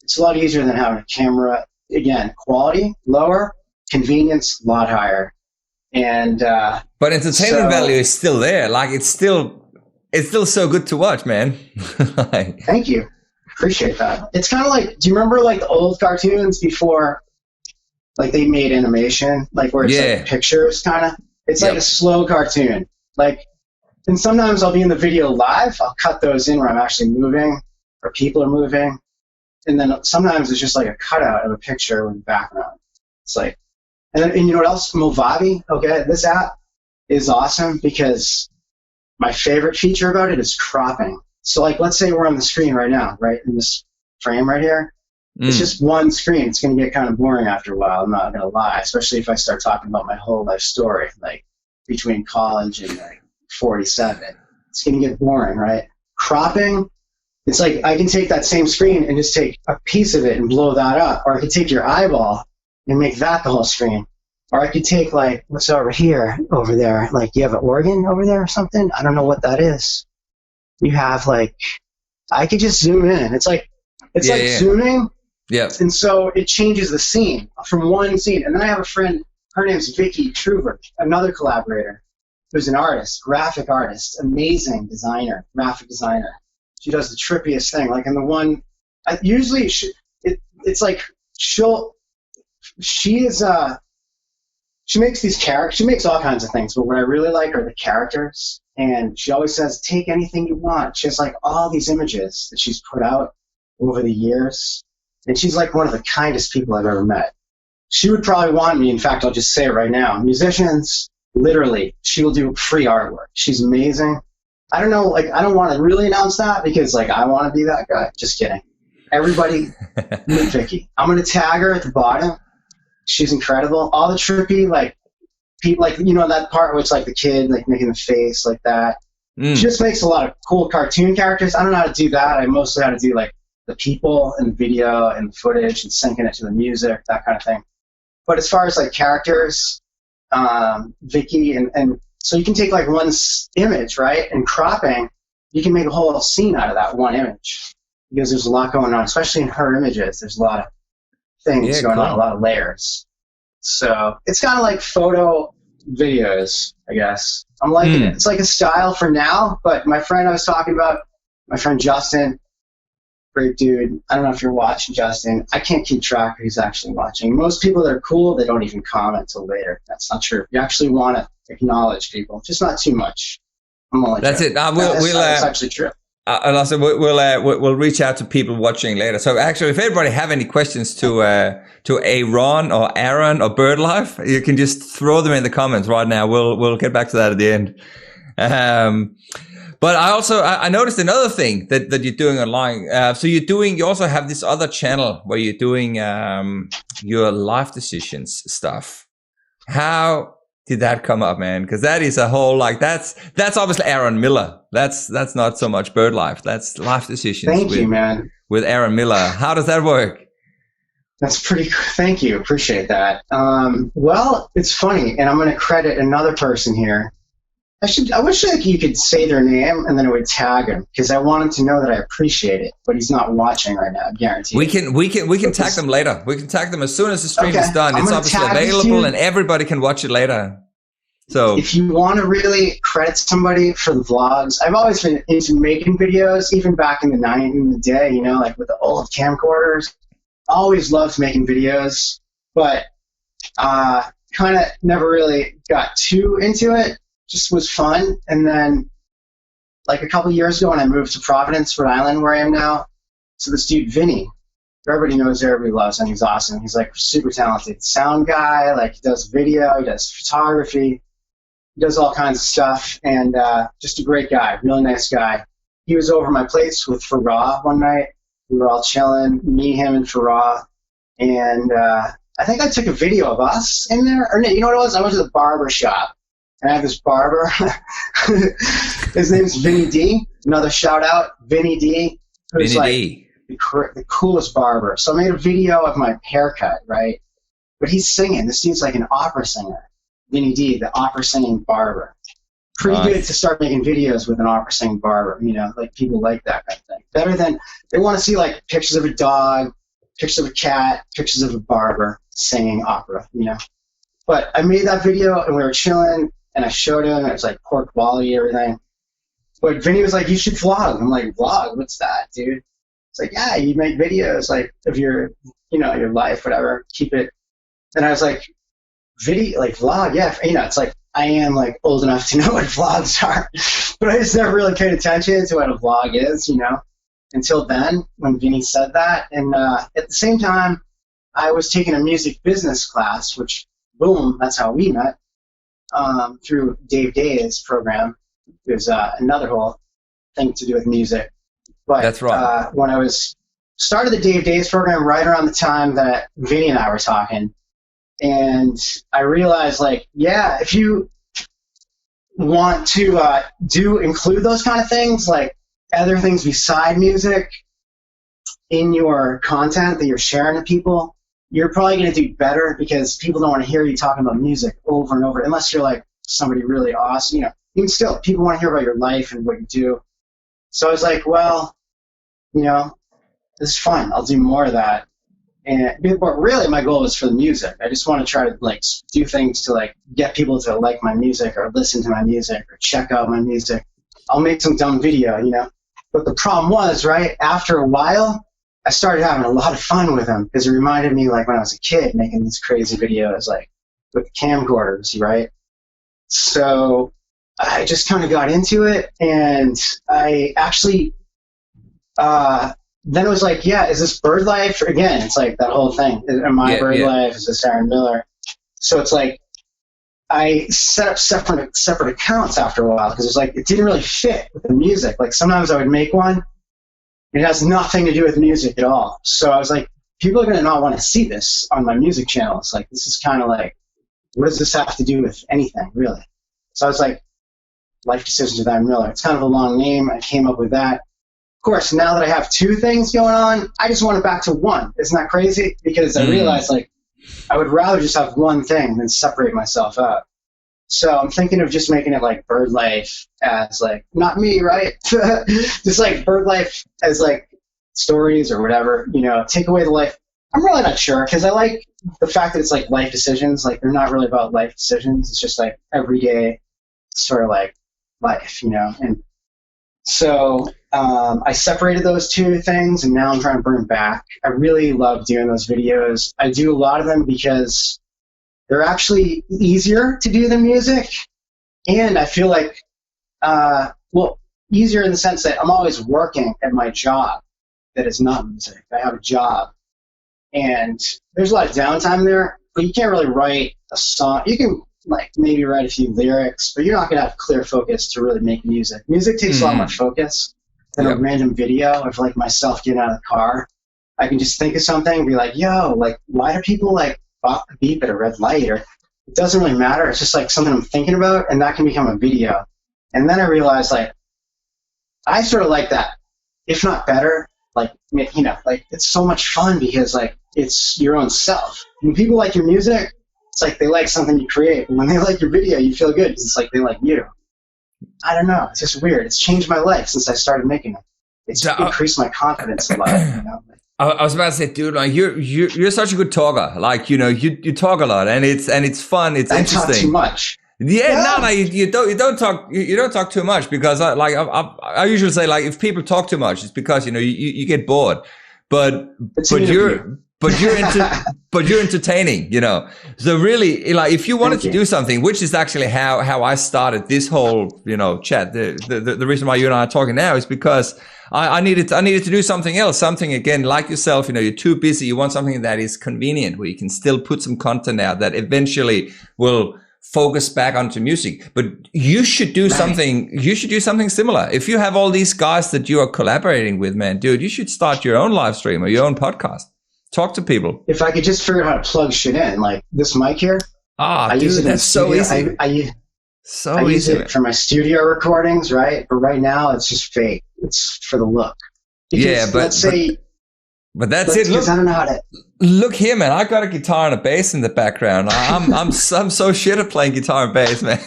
It's a lot easier than having a camera. Again, quality lower, convenience a lot higher. And but entertainment value is still there. Like it's still so good to watch, man. Thank you. Appreciate that. It's kind of like, do you remember like the old cartoons before? Like they made animation, like where it's like pictures kind of. It's like a slow cartoon. Like, and sometimes I'll be in the video live. I'll cut those in where I'm actually moving or people are moving. And then sometimes it's just like a cutout of a picture with a background. It's like, and you know what else? Movavi, okay, this app is awesome because my favorite feature about it is cropping. So like, let's say we're on the screen right now, right, in this frame right here. It's just one screen. It's going to get kind of boring after a while. I'm not going to lie, especially if I start talking about my whole life story, like between college and like 47. It's going to get boring, right? Cropping, it's like I can take that same screen and just take a piece of it and blow that up. Or I could take your eyeball and make that the whole screen. Or I could take like, what's over here, over there? Like you have an organ over there or something? I don't know what that is. You have like, I could just zoom in. It's like zooming. Yeah. And so it changes the scene from one scene. And then I have a friend, her name's Vicky Truver, another collaborator, who's an artist, graphic artist, amazing designer, graphic designer. She does the trippiest thing. Like in the one, it's like she makes these characters, she makes all kinds of things, but what I really like are the characters. And she always says, take anything you want. She has like all these images that she's put out over the years. And she's like one of the kindest people I've ever met. She would probably want me, in fact, I'll just say it right now, musicians, literally, she will do free artwork. She's amazing. I don't know, like, I don't want to really announce that because, like, I want to be that guy. Just kidding. Everybody, meet Vicky. I'm going to tag her at the bottom. She's incredible. All the trippy, like, people, like, you know, that part where it's like the kid, like, making the face like that. She just makes a lot of cool cartoon characters. I don't know how to do that. I mostly know how to do, like, the people and the video and the footage and syncing it to the music, that kind of thing. But as far as like characters, Vicky, and so you can take like one image, right, and cropping, you can make a whole scene out of that one image because there's a lot going on, especially in her images. There's a lot of things going on, a lot of layers. So it's kind of like photo videos, I guess. I'm liking it. It's like a style for now, but my friend I was talking about, my friend Justin, great dude. I don't know if you're watching, Justin. I can't keep track of who's actually watching. Most people that are cool, they don't even comment till later. That's not true. You actually want to acknowledge people, just not too much. I'm only That's joking. it. That's actually true. And also, we'll reach out to people watching later. So actually, if anybody have any questions to Aron or Aron or BirdLife, you can just throw them in the comments right now. We'll get back to that at the end. But I noticed another thing that you're doing online. So you also have this other channel where you're doing your life decisions stuff. How did that come up, man? Because that is a whole, like, that's obviously Aron Miller. That's not so much BirdLife. That's life decisions. Thank you, man. With Aron Miller. How does that work? That's pretty cool. Thank you. Appreciate that. Well, it's funny, and I'm going to credit another person here. I wish like you could say their name and then it would tag him, because I want him to know that I appreciate it, but he's not watching right now, I guarantee. We can tag them later. We can tag them as soon as the stream is done. It's obviously available and everybody can watch it later. So if you want to really credit somebody for the vlogs, I've always been into making videos, even back in the day, you know, like with the old camcorders. Always loved making videos, but kind of never really got too into it. Just was fun. And then like a couple years ago when I moved to Providence, Rhode Island, where I am now, so this dude Vinny, everybody knows, everybody loves him, he's awesome. He's like super talented sound guy, like he does video, he does photography, he does all kinds of stuff, and just a great guy, really nice guy. He was over my place with Farah one night. We were all chilling, me, him, and Farah, and I think I took a video of us in there, or no, you know what it was? I went to the barber shop. And I have this barber. His name's Vinny D. Another shout out, Vinny D. Who's like the coolest barber. So I made a video of my haircut, right? But he's singing. This dude's like an opera singer. Vinny D, the opera singing barber. Pretty good to start making videos with an opera singing barber. You know, like people like that kind of thing. Better than, they want to see like pictures of a dog, pictures of a cat, pictures of a barber singing opera, you know. But I made that video and we were chilling. And I showed him, it was like poor quality, everything. But Vinny was like, you should vlog. I'm like, vlog? What's that, dude? It's like, yeah, you make videos like of your, you know, your life, whatever. Keep it. And I was like, video, like vlog, yeah. You know, it's like, I am like old enough to know what vlogs are. But I just never really paid attention to what a vlog is, you know, until then when Vinny said that. And at the same time, I was taking a music business class, which, boom, that's how we met. Through Dave Day's program. There's another whole thing to do with music. But that's right. When I started the Dave Day's program right around the time that Vinny and I were talking, and I realized, like, yeah, if you want to include those kind of things, like other things beside music in your content that you're sharing to people, you're probably going to do better, because people don't want to hear you talking about music over and over, unless you're like somebody really awesome. You know, even still, people want to hear about your life and what you do. So I was like, well, you know, this is fun. I'll do more of that. But really, my goal is for the music. I just want to try to like do things to like get people to like my music or listen to my music or check out my music. I'll make some dumb video, you know. But the problem was, right, after a while, I started having a lot of fun with them, because it reminded me like when I was a kid making these crazy videos like with camcorders, right? So I just kind of got into it, and I actually then it was like, yeah, is this BirdLife? Again, it's like that whole thing. Am I BirdLife? Is this Aron Miller? So it's like I set up separate accounts after a while, because it's like it didn't really fit with the music. Like sometimes I would make one, it has nothing to do with music at all. So I was like, people are going to not want to see this on my music channel. It's like, this is kind of like, what does this have to do with anything, really? So I was like, Life Decisions with Aron Miller. It's kind of a long name. I came up with that. Of course, now that I have two things going on, I just want it back to one. Isn't that crazy? Because I realized, like, I would rather just have one thing than separate myself out. So I'm thinking of just making it like BirdLife as like, not me, right? Just like BirdLife as like stories or whatever, you know, take away the life I'm really not sure because I like the fact that it's like life decisions. Like they're not really about life decisions. It's just like everyday sort of like life, you know. And so I separated those two things, and now I'm trying to bring them back. I really love doing those videos. I do a lot of them because they're actually easier to do than music, and I feel like, well, easier in the sense that I'm always working at my job that is not music. I have a job, and there's a lot of downtime there, but you can't really write a song. You can like maybe write a few lyrics, but you're not going to have clear focus to really make music. Music takes a lot more focus than a random video of like myself getting out of the car. I can just think of something and be like, yo, like, why do people like beep at a red light? Or it doesn't really matter. It's just like something I'm thinking about, and that can become a video. And then I realized like, I sort of like that, if not better. Like, you know, like it's so much fun because like it's your own self. When people like your music, it's like they like something you create. But when they like your video, you feel good because it's like they like you. I don't know. It's just weird. It's changed my life since I started making it. It's increased my confidence a lot. You know? I was about to say, dude, like you're such a good talker. Like, you know, you talk a lot, and it's fun. It's interesting. I talk too much. Yeah, no, you don't talk too much because I usually say like if people talk too much, it's because you know you get bored, but you're entertaining, you know. So really, like if you wanted to do something, which is actually how I started this whole, you know, chat. The reason why you and I are talking now is because I needed to do something else, something again like yourself. You know, you're too busy. You want something that is convenient where you can still put some content out that eventually will focus back onto music. But you should do something. You should do something similar. If you have all these guys that you are collaborating with, man, dude, you should start your own live stream or your own podcast. Talk to people. If I could just figure out how to plug shit in, like this mic here. I use it. That's so easy. I use it for my studio recordings, right? But right now, it's just fake. It's for the look. Because that's it. Look, I don't know how to. Look here, man. I got a guitar and a bass in the background. I'm so shit at playing guitar and bass, man.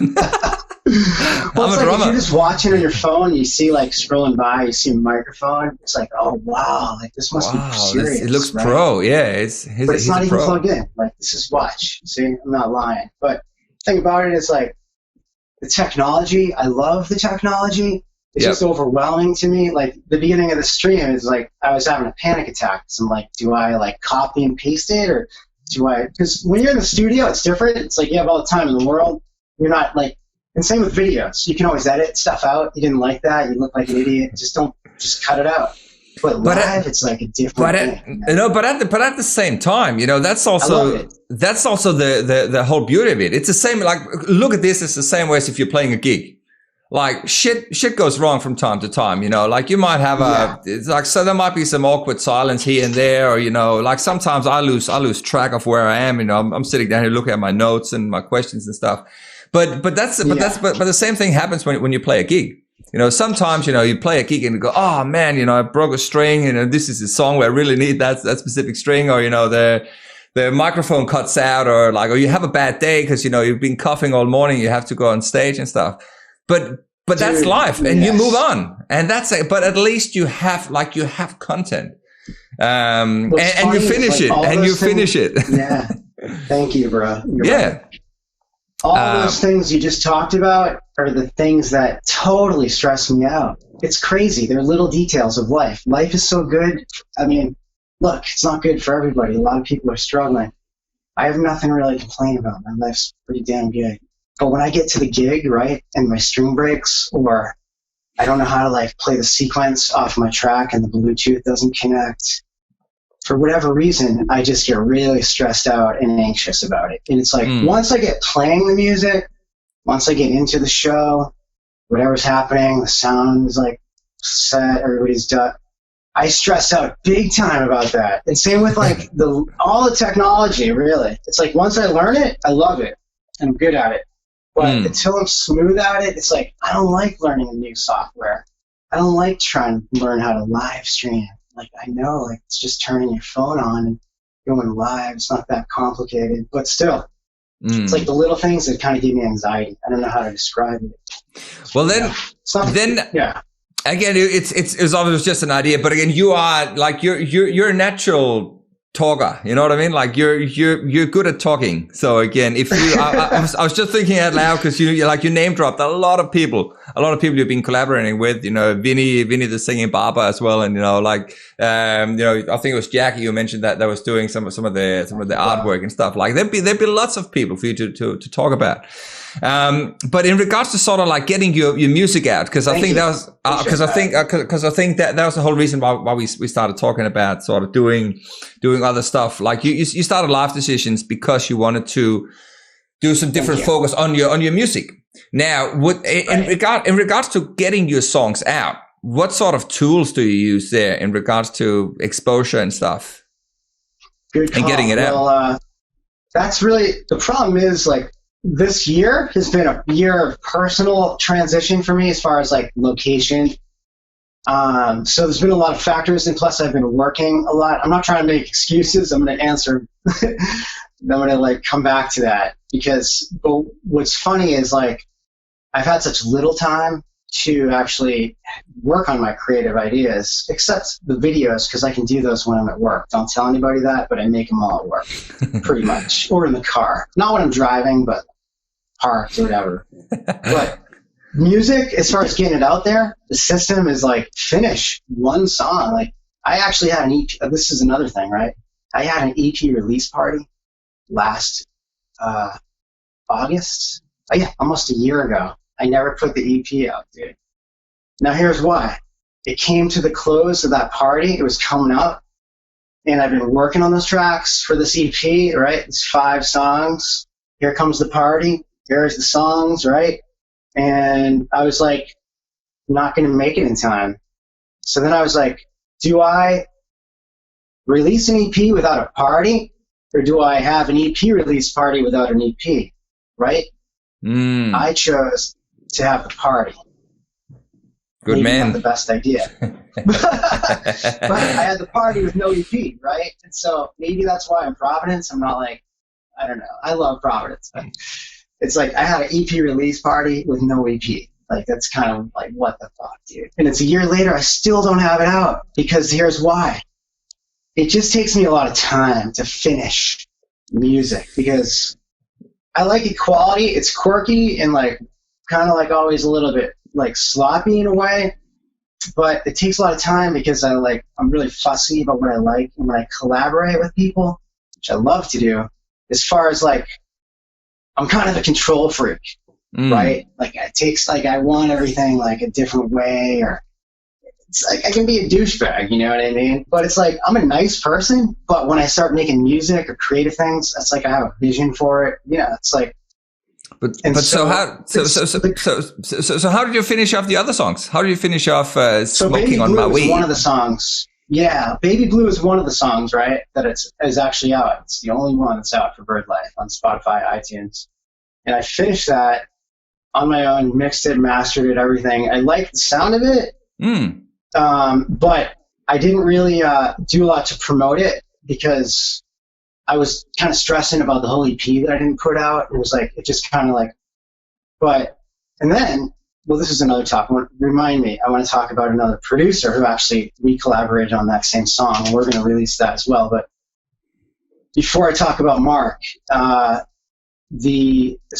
Well, it's like if you're just watching on your phone, you see like scrolling by, you see a microphone. It's like, oh wow, like this must be serious. It looks pro, yeah. But it's not even plugged in. Like this is watch. See, I'm not lying. But the thing about it is like the technology. I love the technology. It's just overwhelming to me. Like the beginning of the stream is like I was having a panic attack. So I'm like, do I like copy and paste it or do I? Because when you're in the studio, it's different. It's like you have all the time in the world. You're not like. And same with videos. You can always edit stuff out. You didn't like that. You look like an idiot. Just cut it out. But live, it's like a different thing. You know, but at the same time, you know, that's also the whole beauty of it. It's the same. Like, look at this. It's the same way as if you're playing a gig. Like shit goes wrong from time to time. You know, like you might have it's like so there might be some awkward silence here and there, or you know, like sometimes I lose track of where I am. You know, I'm sitting down here looking at my notes and my questions and stuff. But the same thing happens when you play a gig. You know, sometimes, you know, you play a gig and you go, oh man, you know, I broke a string, you know, this is a song where I really need that specific string, or, you know, the microphone cuts out, or you have a bad day because, you know, you've been coughing all morning, you have to go on stage and stuff. But that's life, and you move on, and that's it. But at least you have content. And you finish it. Yeah. Thank you, bro. You're yeah. Right. All those things you just talked about are the things that totally stress me out. It's crazy. They're little details of life. Life is so good. I mean, look, it's not good for everybody. A lot of people are struggling. I have nothing really to complain about. My life's pretty damn good. But when I get to the gig, right, and my string breaks, or I don't know how to like play the sequence off my track and the Bluetooth doesn't connect, for whatever reason, I just get really stressed out and anxious about it. And it's like, once I get playing the music, once I get into the show, whatever's happening, the sound is like set, everybody's done, I stress out big time about that. And same with like all the technology, really. It's like once I learn it, I love it and I'm good at it. But until I'm smooth at it, it's like, I don't like learning a new software. I don't like trying to learn how to live stream. Like, I know, like, it's just turning your phone on and going live. It's not that complicated, but still, it's like the little things that kind of give me anxiety. I don't know how to describe it. Well, then, again, it's obviously just an idea, but again, you are like, you're a natural talker. You know what I mean? Like you're good at talking. So again, if you, I was just thinking out loud because you name dropped a lot of people you've been collaborating with. You know, Vinny the singing barber as well, and I think it was Jackie who mentioned that was doing some of the artwork and stuff. Like there'd be lots of people for you to talk about. But in regards to sort of like getting your music out, because I think that was the whole reason why we started talking about sort of doing other stuff. Like you started Live Decisions because you wanted to do some different focus on your music. Now, in regards to getting your songs out, what sort of tools do you use there in regards to exposure and stuff? Good call. And getting it out. That's really the problem. Is like, this year has been a year of personal transition for me as far as like location. So there's been a lot of factors, and plus I've been working a lot. I'm not trying to make excuses. I'm going to answer. I'm going to like come back to that because what's funny is like I've had such little time to actually work on my creative ideas, except the videos, because I can do those when I'm at work. Don't tell anybody that, but I make them all at work, pretty much, or in the car. Not when I'm driving, but parked or whatever. But music, as far as getting it out there, the system is like finish one song. Like I actually had an EP. This is another thing, right? I had an EP release party last August. Oh yeah, almost a year ago. I never put the EP out, dude. Now here's why. It came to the close of that party. It was coming up, and I've been working on those tracks for this EP, right? It's 5 songs. Here comes the party. Here's the songs, right? And I was like, not going to make it in time. So then I was like, do I release an EP without a party, or do I have an EP release party without an EP, right? I chose to have the party. Good Maybe man. Not the best idea. But I had the party with no EP, right? And so maybe that's why in Providence, I'm not like, I don't know. I love Providence. But it's like I had an EP release party with no EP. Like that's kind of like, what the fuck, dude? And it's a year later, I still don't have it out because here's why. It just takes me a lot of time to finish music because I like equality. It's quirky and like kind of like always a little bit like sloppy in a way, but it takes a lot of time because I'm really fussy about what I like, and when I collaborate with people, which I love to do, as far as like I'm kind of a control freak, right? Like it takes like I want everything like a different way, or it's like I can be a douchebag, you know what I mean? But it's like I'm a nice person, but when I start making music or creative things, it's like I have a vision for it. Yeah, it's like. So how did you finish off the other songs? How did you finish off Smoking on My Weed? One of the songs. Yeah, Baby Blue is one of the songs, right? That is actually out. It's the only one that's out for BirdLife on Spotify, iTunes. And I finished that on my own, mixed it, mastered it, everything. I liked the sound of it, but I didn't really do a lot to promote it because I was kind of stressing about the whole EP that I didn't put out. It was like, it just kind of like, and then, well, this is another topic. Remind me, I want to talk about another producer who actually, we collaborated on that same song, and we're going to release that as well. But before I talk about Mark, as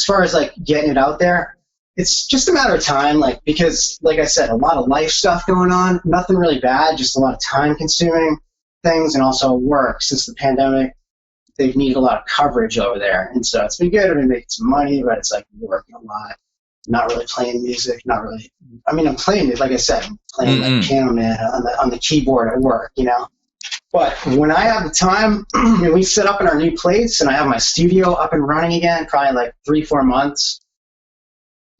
far as like getting it out there, it's just a matter of time, like, because like I said, a lot of life stuff going on, nothing really bad, just a lot of time consuming things, and also work since the pandemic. They've needed a lot of coverage over there. And so it's been good. I've been making some money, but it's like working a lot, not really playing music, not really. I mean, I'm playing it, like I said, I'm playing like Piano Man on the keyboard at work, you know. But when I have the time, and we set up in our new place, and I have my studio up and running again, probably like 3-4 months,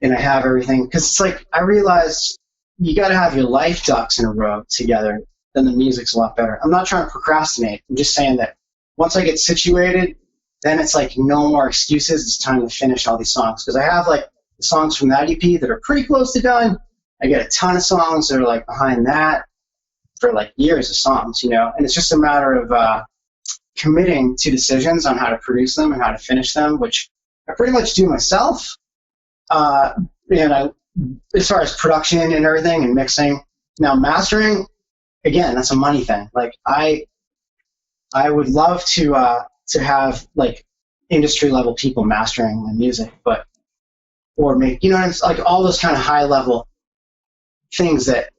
and I have everything. Because it's like, I realized you got to have your life ducks in a row together, then the music's a lot better. I'm not trying to procrastinate. I'm just saying that once I get situated, then it's like no more excuses. It's time to finish all these songs. Because I have like the songs from that EP that are pretty close to done. I get a ton of songs that are like behind that for like years of songs, you know. And it's just a matter of committing to decisions on how to produce them and how to finish them, which I pretty much do myself. As far as production and everything and mixing. Now mastering, again, that's a money thing. Like I would love to have like industry level people mastering my music, or make, like all those kind of high level things that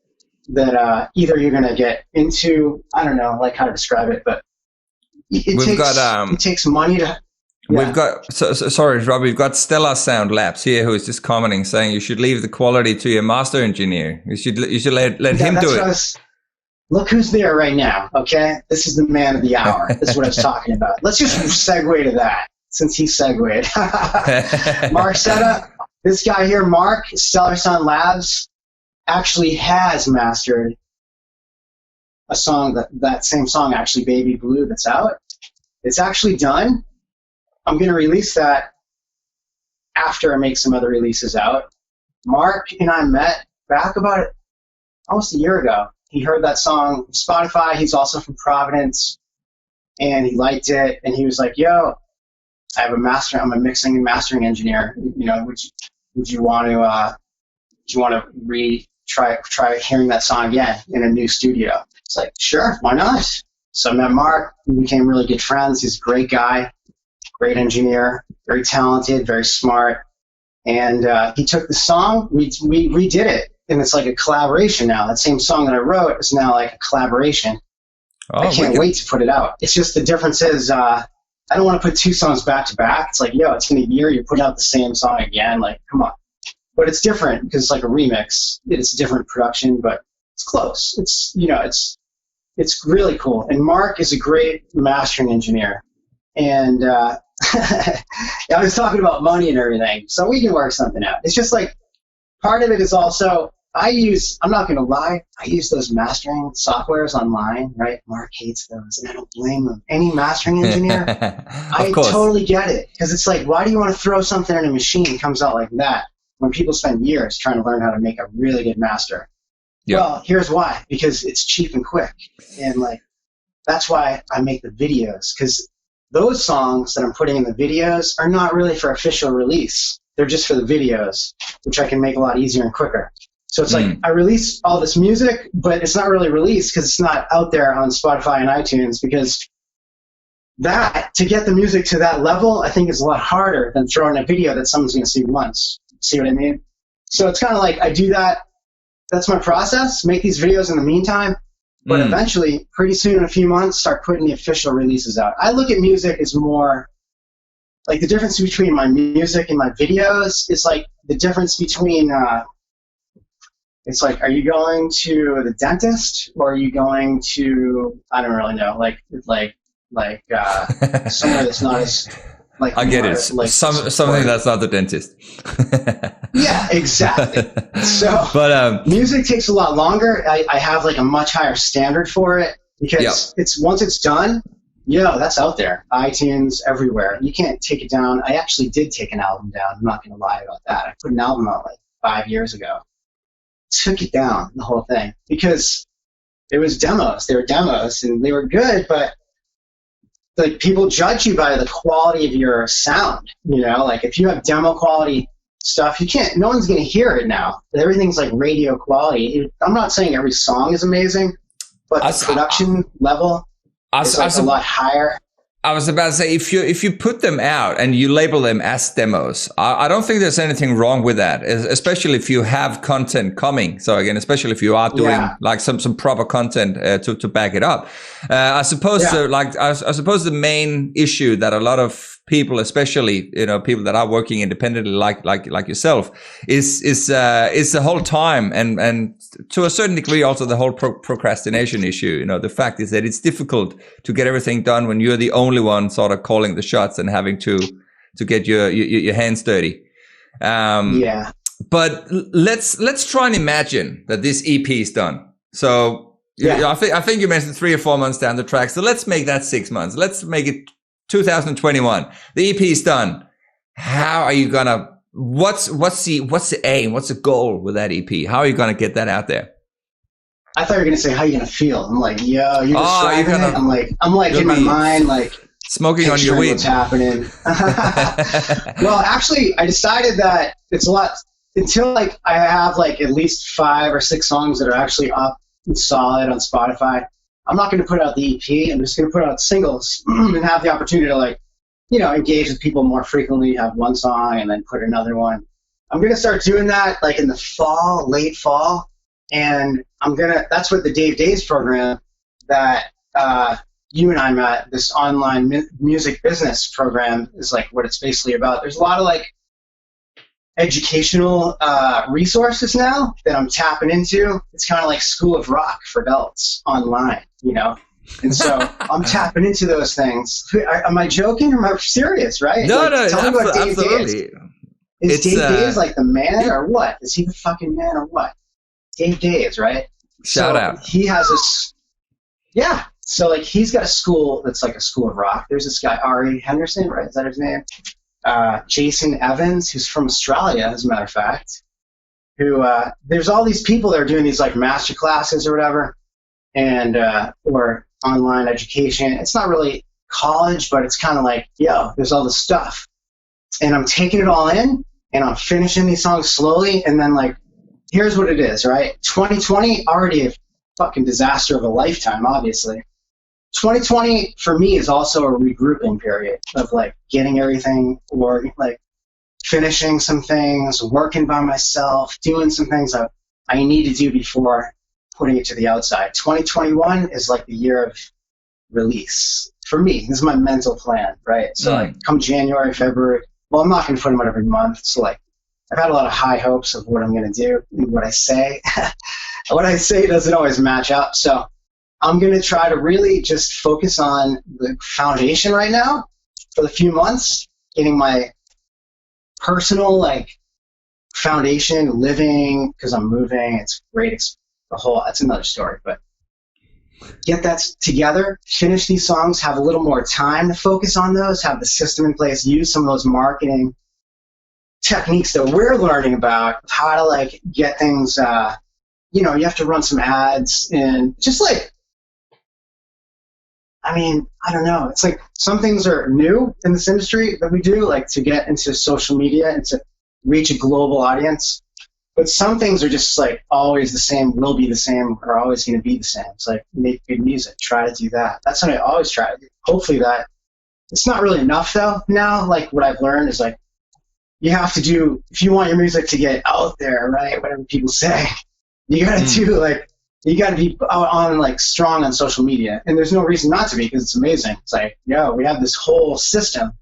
either you're going to get into, I don't know, like how to describe it, but it takes money to. Yeah. We've got, sorry, Rob, we've got Stellar Sound Labs here who is just commenting saying you should leave the quality to your master engineer. You should let him do it. Look who's there right now, okay? This is the man of the hour. This is what I was talking about. Let's just segue to that, since he segued. Mark Setta, this guy here, Mark, Stellar Sound Labs, actually has mastered a song, that same song, actually, Baby Blue, that's out. It's actually done. I'm going to release that after I make some other releases out. Mark and I met back about almost a year ago. He heard that song on Spotify. He's also from Providence, and he liked it. And he was like, "Yo, I'm a mixing and mastering engineer. Would you want to try hearing that song again in a new studio?" It's like, sure, why not? So I met Mark. We became really good friends. He's a great guy, great engineer, very talented, very smart. And he took the song, we redid it, and it's like a collaboration now. That same song that I wrote is now like a collaboration. I can't wait to put it out. It's just the difference is I don't want to put two songs back to back. It's like, it's been a year, you put out the same song again. Like, come on. But it's different because it's like a remix. It's a different production, but it's close. It's really cool. And Mark is a great mastering engineer. And I was talking about money and everything, so we can work something out. It's just like part of it is also I'm not going to lie, I use those mastering softwares online, right? Mark hates those, and I don't blame him. Any mastering engineer, I totally get it. Because it's like, why do you want to throw something in a machine that comes out like that when people spend years trying to learn how to make a really good master? Yep. Well, here's why. Because it's cheap and quick. And like that's why I make the videos, because those songs that I'm putting in the videos are not really for official release. They're just for the videos, which I can make a lot easier and quicker. So it's like I release all this music, but it's not really released because it's not out there on Spotify and iTunes, because to get the music to that level, I think is a lot harder than throwing a video that someone's going to see once. See what I mean? So it's kind of like I do that. That's my process. Make these videos in the meantime. But eventually, pretty soon in a few months, start putting the official releases out. I look at music as more like the difference between my music and my videos is like the difference between it's like, are you going to the dentist or are you going to, I don't really know, like somewhere that's not as like I get it. Like something that's not the dentist. Yeah, exactly. So, but music takes a lot longer. I have like a much higher standard for it because it's once it's done, that's out there. iTunes, everywhere. You can't take it down. I actually did take an album down. I'm not going to lie about that. I put an album out like 5 years ago. Took it down, the whole thing, because it was demos. They were demos and they were good, but like people judge you by the quality of your sound. Like if you have demo quality stuff, no one's going to hear it now. Everything's like radio quality. I'm not saying every song is amazing, but the production level is like a lot higher. I was about to say, if you put them out and you label them as demos, I don't think there's anything wrong with that, especially if you have content coming. So again, especially if you are doing like some proper content to back it up. I suppose I suppose the main issue that a lot of people, especially people that are working independently like yourself, is the whole time and to a certain degree also the whole procrastination issue. The fact is that it's difficult to get everything done when you're the only one sort of calling the shots and having to get your hands dirty. But let's try and imagine that this EP is done. So I think you mentioned 3 or 4 months down the track. So let's make that 6 months. Let's make it 2021. The EP is done. How are you gonna? What's the aim? What's the goal with that EP? How are you gonna get that out there? I thought you were gonna say how are you gonna feel. I'm like, you're describing it. I'm like in my mind, like smoking on your weed. What's happening? Well, actually, I decided that it's a lot until like I have like at least 5 or 6 songs that are actually up and solid on Spotify. I'm not going to put out the EP. I'm just going to put out singles and have the opportunity to like, you know, engage with people more frequently, have one song and then put another one. I'm going to start doing that like in the fall, late fall. And that's what the Dave Days program that you and I met, this online music business program is like what it's basically about. There's a lot of like educational resources now that I'm tapping into. It's kind of like School of Rock for adults online, you know? And so I'm tapping into those things. Am I joking or am I serious, right? No, like, no, tell me about Dave absolutely. Is Dave Days like the man or what? Is he the fucking man or what? Dave Days, right? Shout out. He has yeah. So like he's got a school that's like a School of Rock. There's this guy, Ari Henderson, right? Is that his name? Jason Evans, who's from Australia, as a matter of fact, who there's all these people that are doing these like master classes or whatever, and or online education. It's not really college, but it's kind of like, yo, there's all this stuff. And I'm taking it all in, and I'm finishing these songs slowly, and then like, here's what it is, right? 2020, already a fucking disaster of a lifetime, obviously. 2020 for me is also a regrouping period of like getting everything, or like finishing some things, working by myself, doing some things that I need to do before putting it to the outside. 2021 is like the year of release for me. This is my mental plan, right? So like come January, February, well, I'm not going to put them out every month. So like I've had a lot of high hopes of what I'm going to do and what I say. What I say doesn't always match up. So I'm going to try to really just focus on the foundation right now for the few months, getting my personal like foundation, living, because I'm moving. It's great. That's another story, but get that together, finish these songs, have a little more time to focus on those, have the system in place, use some of those marketing techniques that we're learning about, how to like get things, you know, you have to run some ads and just like, I mean, I don't know. It's like some things are new in this industry that we do, like to get into social media and to reach a global audience. But some things are just like always the same, will be the same, are always going to be the same. It's like make good music, try to do that. That's what I always try to do. Hopefully that, it's not really enough though now. Like what I've learned is like, you have to do, if you want your music to get out there, right, whatever people say, you got to do like, you got to be on like strong on social media. And there's no reason not to be, because it's amazing. It's like, yo, we have this whole system.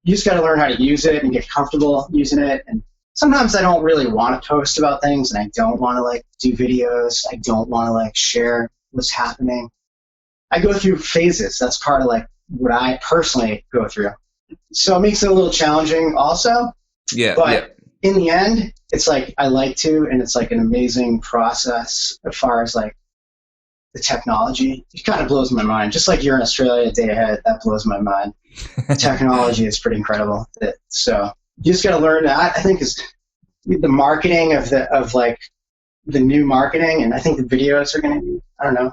You just got to learn how to use it and get comfortable using it. And sometimes I don't really want to post about things, and I don't want to like do videos. I don't want to like share what's happening. I go through phases. That's part of like what I personally go through. So it makes it a little challenging also. Yeah. But in the end, it's like I like to, and it's like an amazing process as far as like the technology. It kind of blows my mind. Just like you're in Australia a day ahead, that blows my mind. Technology is pretty incredible. So you just got to learn that. I think is the marketing of like the new marketing, and I think the videos are going to be, I don't know.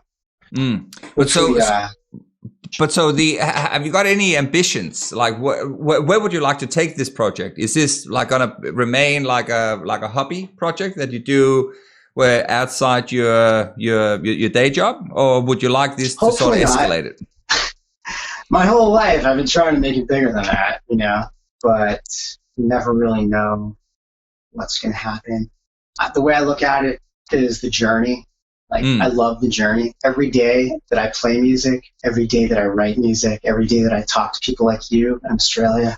But so have you got any ambitions? Like where would you like to take this project? Is this like going to remain like a hobby project that you do where outside your day job, or would you like this to sort of escalate it? My whole life I've been trying to make it bigger than that, you know, but you never really know what's going to happen. The way I look at it is the journey. Like, I love the journey. Every day that I play music, every day that I write music, every day that I talk to people like you in Australia,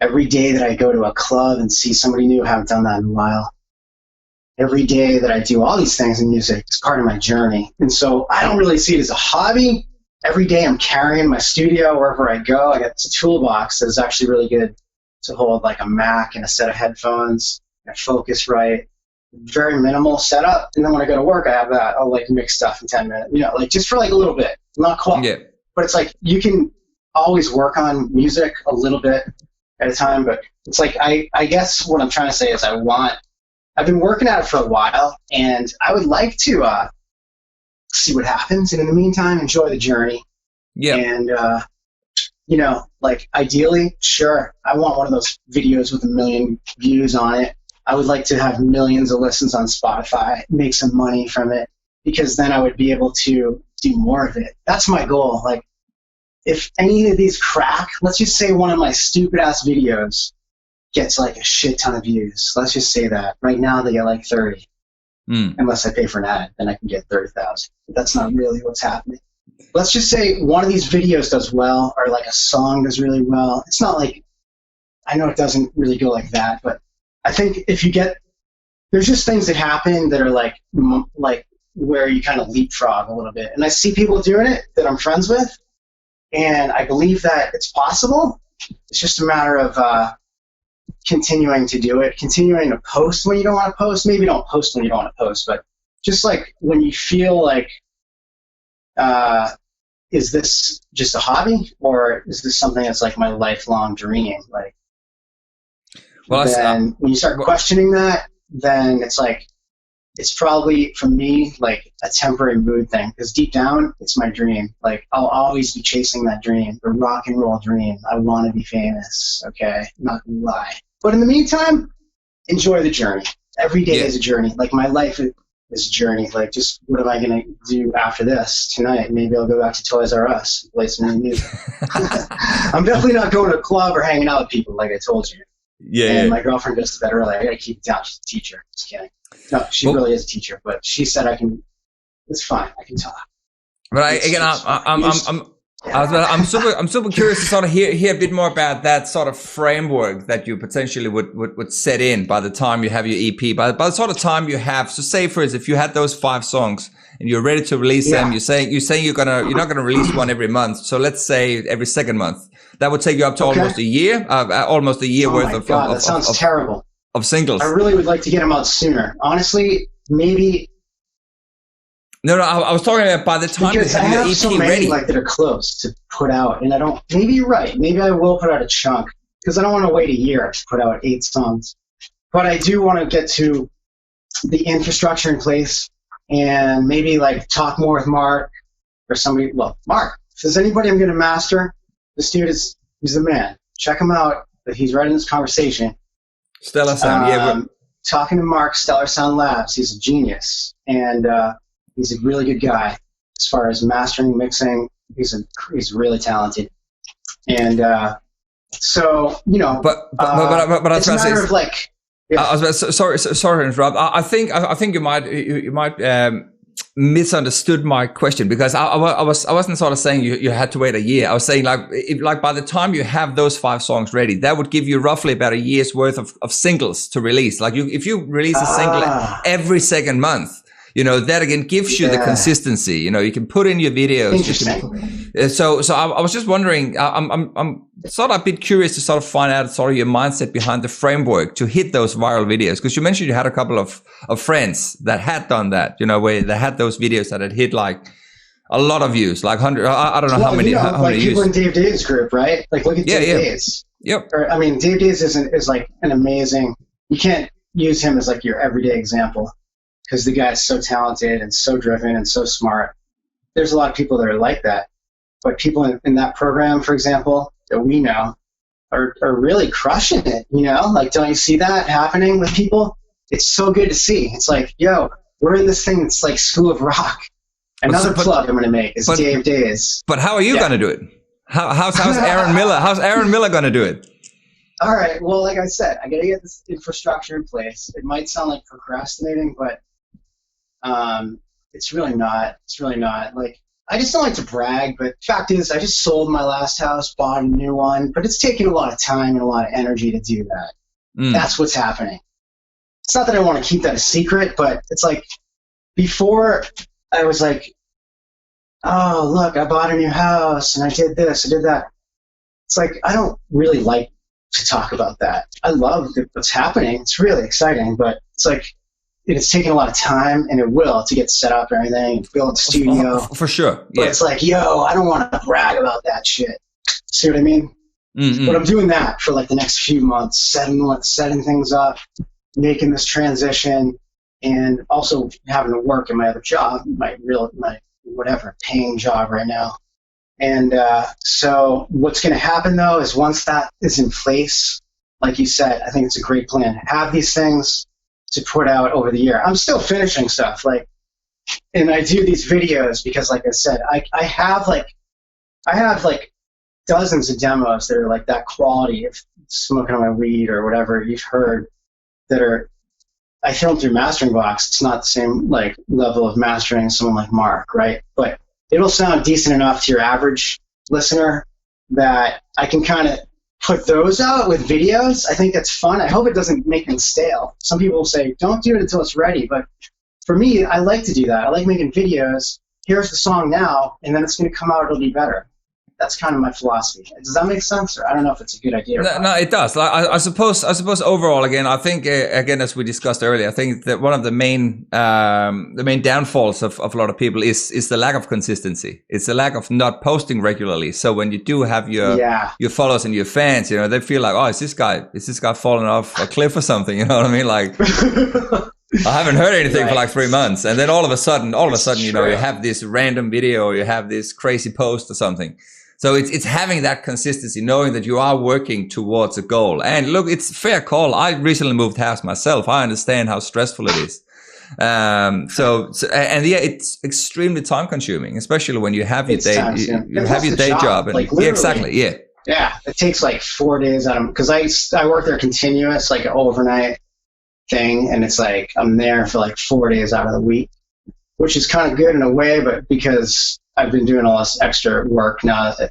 every day that I go to a club and see somebody new, I haven't done that in a while. Every day that I do all these things in music is part of my journey. And so I don't really see it as a hobby. Every day I'm carrying my studio wherever I go. I got a toolbox that is actually really good to hold like a Mac and a set of headphones and a Focusrite. Very minimal setup, and then when I go to work, I have that. I'll like mix stuff in 10 minutes, you know, like just for like a little bit, not quite. Yeah. But it's like you can always work on music a little bit at a time. But it's like I guess what I'm trying to say is I've been working at it for a while, and I would like to see what happens, and in the meantime, enjoy the journey. Yeah. And you know, like ideally, sure, I want one of those videos with 1 million views on it. I would like to have millions of listens on Spotify, make some money from it, because then I would be able to do more of it. That's my goal. Like, if any of these crack, let's just say one of my stupid ass videos gets like a shit ton of views. Let's just say that. Right now they get like 30. Unless I pay for an ad, then I can get 30,000. But that's not really what's happening. Let's just say one of these videos does well, or like a song does really well. It's not like, I know it doesn't really go like that, but I think if you get, there's just things that happen that are like where you kind of leapfrog a little bit. And I see people doing it that I'm friends with, and I believe that it's possible. It's just a matter of continuing to do it, continuing to post when you don't want to post. Maybe don't post when you don't want to post, but just like when you feel like, is this just a hobby, or is this something that's like my lifelong dream? Like, well, then when you start questioning that, then it's like, it's probably for me like a temporary mood thing, because deep down it's my dream. Like, I'll always be chasing that dream, the rock and roll dream. I want to be famous. Okay, I'm not gonna lie. But in the meantime, enjoy the journey. Every day is a journey. Like, my life is a journey. Like, just what am I gonna do after this tonight? Maybe I'll go back to Toys R Us, play some new music. I'm definitely not going to a club or hanging out with people, like I told you. And my girlfriend goes to bed early. I gotta keep it down. She's a teacher. Just kidding. No, she really is a teacher, but she said I can. It's fine. I can talk. But I'm super curious to sort of hear a bit more about that sort of framework that you potentially would set in by the time you have your EP. By the sort of time you have, so say for instance, if you had those 5 songs and you're ready to release them, you're saying you're not gonna release one every month. So let's say every second month. That would take you up to almost a year, worth of. God, that sounds terrible. Of singles. I really would like to get them out sooner. Honestly, maybe. No, I was talking about by the time you have your EP so many, ready. Like, that are close to put out, and I don't. Maybe you're right. Maybe I will put out a chunk, because I don't want to wait a year to put out 8 songs. But I do want to get to the infrastructure in place, and maybe like talk more with Mark or somebody. Well, Mark, if there's anybody I'm going to master, this dude he's the man. Check him out. If he's right in this conversation. Stellar Sound, talking to Mark, Stellar Sound Labs. He's a genius, and he's a really good guy as far as mastering, mixing. He's really talented, and so But I it's a matter of like. Yeah. I was sorry to interrupt. I think you might misunderstood my question, because I wasn't sort of saying you had to wait a year. I was saying like by the time you have those 5 songs ready, that would give you roughly about a year's worth of singles to release. Like, if you release a single every second month, that again gives you the consistency. You can put in your videos. So I was just wondering, I'm sort of a bit curious to sort of find out sort of your mindset behind the framework to hit those viral videos. Because you mentioned you had a couple of friends that had done that, where they had those videos that had hit like a lot of views, like 100, I don't know how many, how like many people views. in Dave Days' group, right? Like, look at Dave Days. Yep. Or, I mean, Dave Days is like an amazing, you can't use him as like your everyday example, because the guy's so talented and so driven and so smart. There's a lot of people that are like that. But people in that program, for example, that we know, are really crushing it, Like, don't you see that happening with people? It's so good to see. It's like, yo, we're in this thing that's like School of Rock. Another plug I'm going to make is Dave Days. But how are you going to do it? How's Aron Miller? How's Aron Miller going to do it? All right. Well, like I said, I got to get this infrastructure in place. It might sound like procrastinating, but it's really not. It's really not. Like, I just don't like to brag, but fact is, I just sold my last house, bought a new one, but it's taking a lot of time and a lot of energy to do that. That's what's happening. It's not that I want to keep that a secret, but it's like, before I was like, oh, look, I bought a new house and I did this, I did that. It's like, I don't really like to talk about that. I love what's happening. It's really exciting, but it's like, it's taking a lot of time, and it will, to get set up and everything, and build a studio. For sure. But it's like, yo, I don't want to brag about that shit. See what I mean? Mm-hmm. But I'm doing that for like the next few months, setting things up, making this transition, and also having to work in my other job, my whatever paying job right now. And so what's going to happen though is, once that is in place, like you said, I think it's a great plan. Have these things to put out over the year. I'm still finishing stuff. Like, And I do these videos because, like I said, I have like dozens of demos that are like that quality of smoking on my weed or whatever you've heard that are, I film through mastering box. It's not the same like level of mastering as someone like Mark, right? But it'll sound decent enough to your average listener that I can kind of put those out with videos. I think that's fun. I hope it doesn't make them stale. Some people will say, don't do it until it's ready. But for me, I like to do that. I like making videos. Here's the song now, and then it's going to come out. It'll be better. That's kind of my philosophy. Does that make sense? Or I don't know if it's a good idea. No, it does. Like, I suppose overall, again, I think again, as we discussed earlier, I think that one of the main downfalls of a lot of people is the lack of consistency. It's the lack of not posting regularly. So when you do have your followers and your fans, you know, they feel like, oh, is this guy falling off a cliff or something? You know what I mean? Like, I haven't heard anything for like 3 months, and then all of a sudden, you know, you have this random video, or you have this crazy post or something. So it's having that consistency, knowing that you are working towards a goal. And look, it's a fair call. I recently moved house myself. I understand how stressful it is. It's extremely time consuming, especially when you have your day job. And, like, exactly. Yeah. Yeah. It takes like 4 days out of, because I work there continuous, like an overnight thing. And it's like, I'm there for like 4 days out of the week, which is kind of good in a way, but because I've been doing all this extra work now that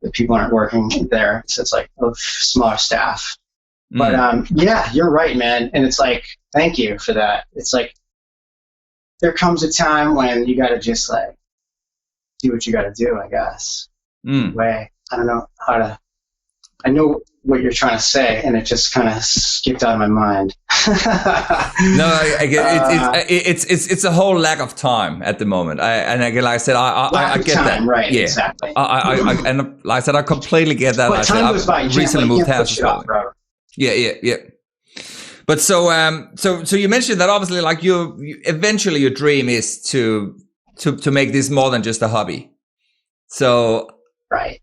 the people aren't working there. So it's like a smaller staff. But yeah, you're right, man. And it's like, thank you for that. It's like, there comes a time when you got to just like do what you got to do, I guess. Way. I don't know how to, I know what you're trying to say, and it just kind of skipped out of my mind. No, I get it's a whole lack of time at the moment. I get, like I said, I get that. Right? Yeah. Exactly. And like I said, I completely get that. But time goes by. Recently moved house as well. Yeah. But so you mentioned that obviously, like you eventually your dream is to make this more than just a hobby. So right.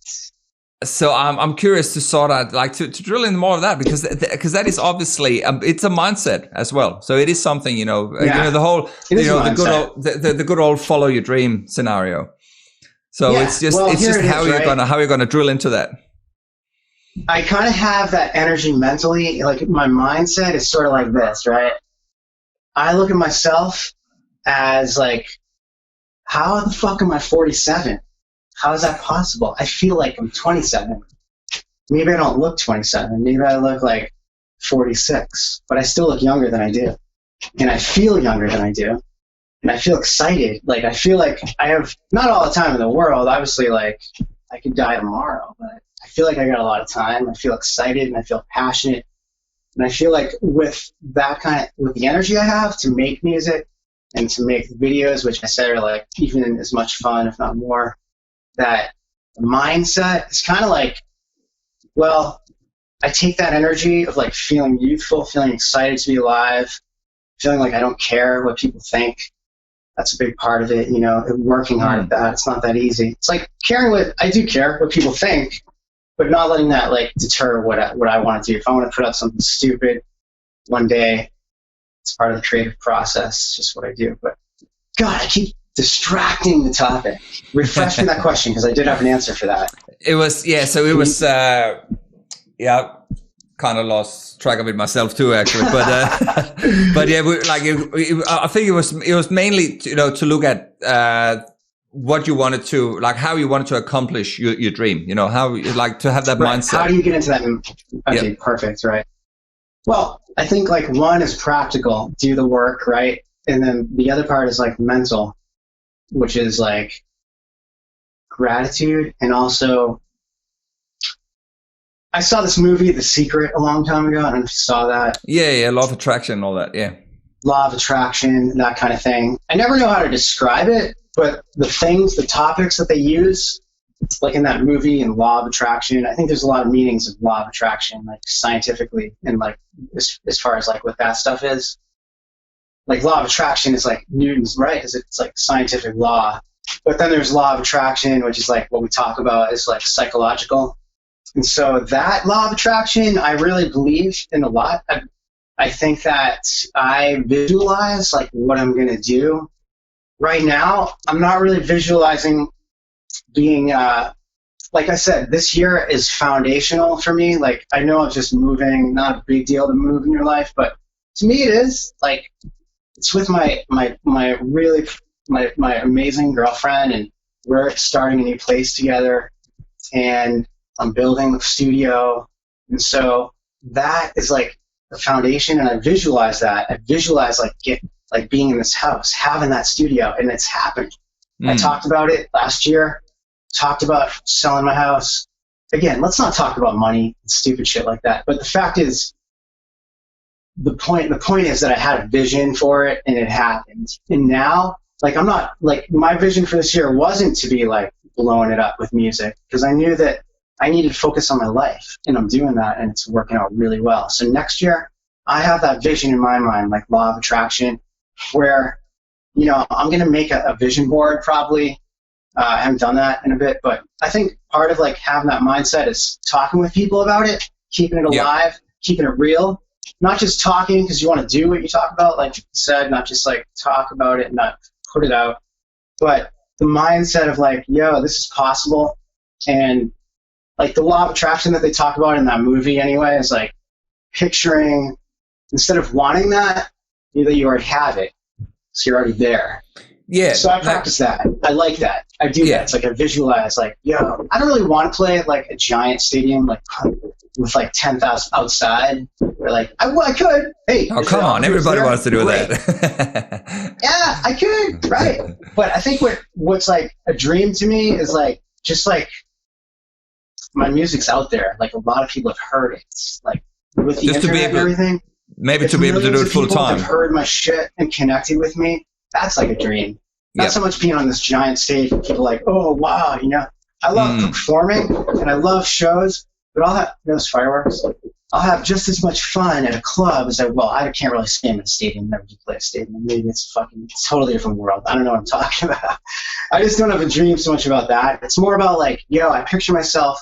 So I'm curious to sort out, like to drill in more of that, because that is obviously it's a mindset as well. So it is something, you know, the whole, the good old follow your dream scenario. So it's just how you're gonna drill into that. I kind of have that energy mentally. Like, my mindset is sort of like this, right? I look at myself as like, how the fuck am I 47? How is that possible? I feel like I'm 27. Maybe I don't look 27. Maybe I look like 46. But I still look younger than I do. And I feel younger than I do. And I feel excited. Like, I feel like I have, not all the time in the world. Obviously, like, I could die tomorrow. But I feel like I got a lot of time. I feel excited and I feel passionate. And I feel like with the energy I have to make music and to make videos, which I said are like even as much fun, if not more, that mindset is kind of like, well, I take that energy of like feeling youthful, feeling excited to be alive, feeling like I don't care what people think. That's a big part of it, you know, working hard at that. It's not that easy. It's like I do care what people think, but not letting that like deter what I want to do. If I want to put out something stupid one day, it's part of the creative process. It's just what I do. But God, I keep distracting the topic. Refresh me that question, because I did have an answer for that. It was kind of lost track of it myself too, actually. But but yeah, I think it was mainly to look at what you wanted to, like, how you wanted to accomplish your dream. You know, how you like to have that mindset. How do you get into that? Okay, perfect, right. Well, I think like one is practical, do the work, right, and then the other part is like mental, which is like gratitude. And also, I saw this movie, The Secret, a long time ago. I don't know if you saw that. Yeah, law of attraction and all that, yeah. Law of attraction, that kind of thing. I never know how to describe it, but the topics that they use, like in that movie and law of attraction, I think there's a lot of meanings of law of attraction, like scientifically, and like as far as like what that stuff is. Like, law of attraction is like Newton's, right? Because it's like scientific law. But then there's law of attraction, which is like what we talk about is like psychological. And so that law of attraction, I really believe in a lot. I think that I visualize like what I'm going to do right now, I'm not really visualizing being, like I said, this year is foundational for me. Like, I know I'm just moving, not a big deal to move in your life, but to me it is. Like, it's with my amazing girlfriend, and we're starting a new place together, and I'm building the studio. And so that is like the foundation, and I visualize that. I visualize like being in this house, having that studio, and it's happening. I talked about it last year, talked about selling my house. Again, let's not talk about money and stupid shit like that. But the fact is, the point is that I had a vision for it, and it happened. And now, like, I'm not, like, my vision for this year wasn't to be like blowing it up with music, because I knew that I needed to focus on my life, and I'm doing that, and it's working out really well. So next year, I have that vision in my mind, like law of attraction, where, you know, I'm going to make a vision board probably. I haven't done that in a bit, but I think part of like having that mindset is talking with people about it, keeping it alive, keeping it real, not just talking because you want to do what you talk about, like you said, not just like talk about it and not put it out, but the mindset of like, yo, this is possible. And like the law of attraction that they talk about in that movie anyway is like picturing, instead of wanting that, you already have it. So you're already there. Yeah. So I practice that. I like that. I do that. It's like I visualize, like, yo, I don't really want to play at like a giant stadium, like with like 10,000 outside. Or like, I could. Hey. Oh, come on. Everybody wants to do Great. that. Yeah, I could. Right. But I think what's like a dream to me is like, just like my music's out there. Like a lot of people have heard it. Like with the just internet and everything. Maybe to be able to do it full time. Have heard my shit and connected with me. That's like a dream. Not so much being on this giant stage and people like, oh wow, you know. I love performing and I love shows, but I'll have those fireworks. I'll have just as much fun at a club as I can't really stand in a stadium, never do play a stadium. Maybe it's a totally different world. I don't know what I'm talking about. I just don't have a dream so much about that. It's more about like, yo, I picture myself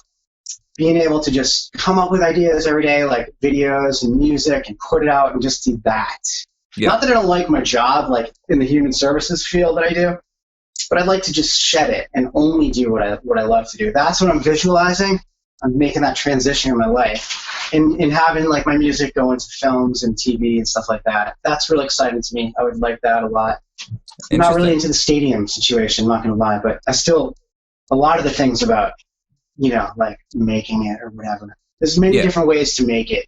being able to just come up with ideas every day, like videos and music, and put it out and just do that. Not that I don't like my job, like in the human services field that I do, but I'd like to just shed it and only do what I love to do. That's what I'm visualizing. I'm making that transition in my life, and having like my music go into films and TV and stuff like that. That's really exciting to me. I would like that a lot. I'm not really into the stadium situation, I'm not going to lie, but a lot of the things about, you know, like making it or whatever. There's many different ways to make it.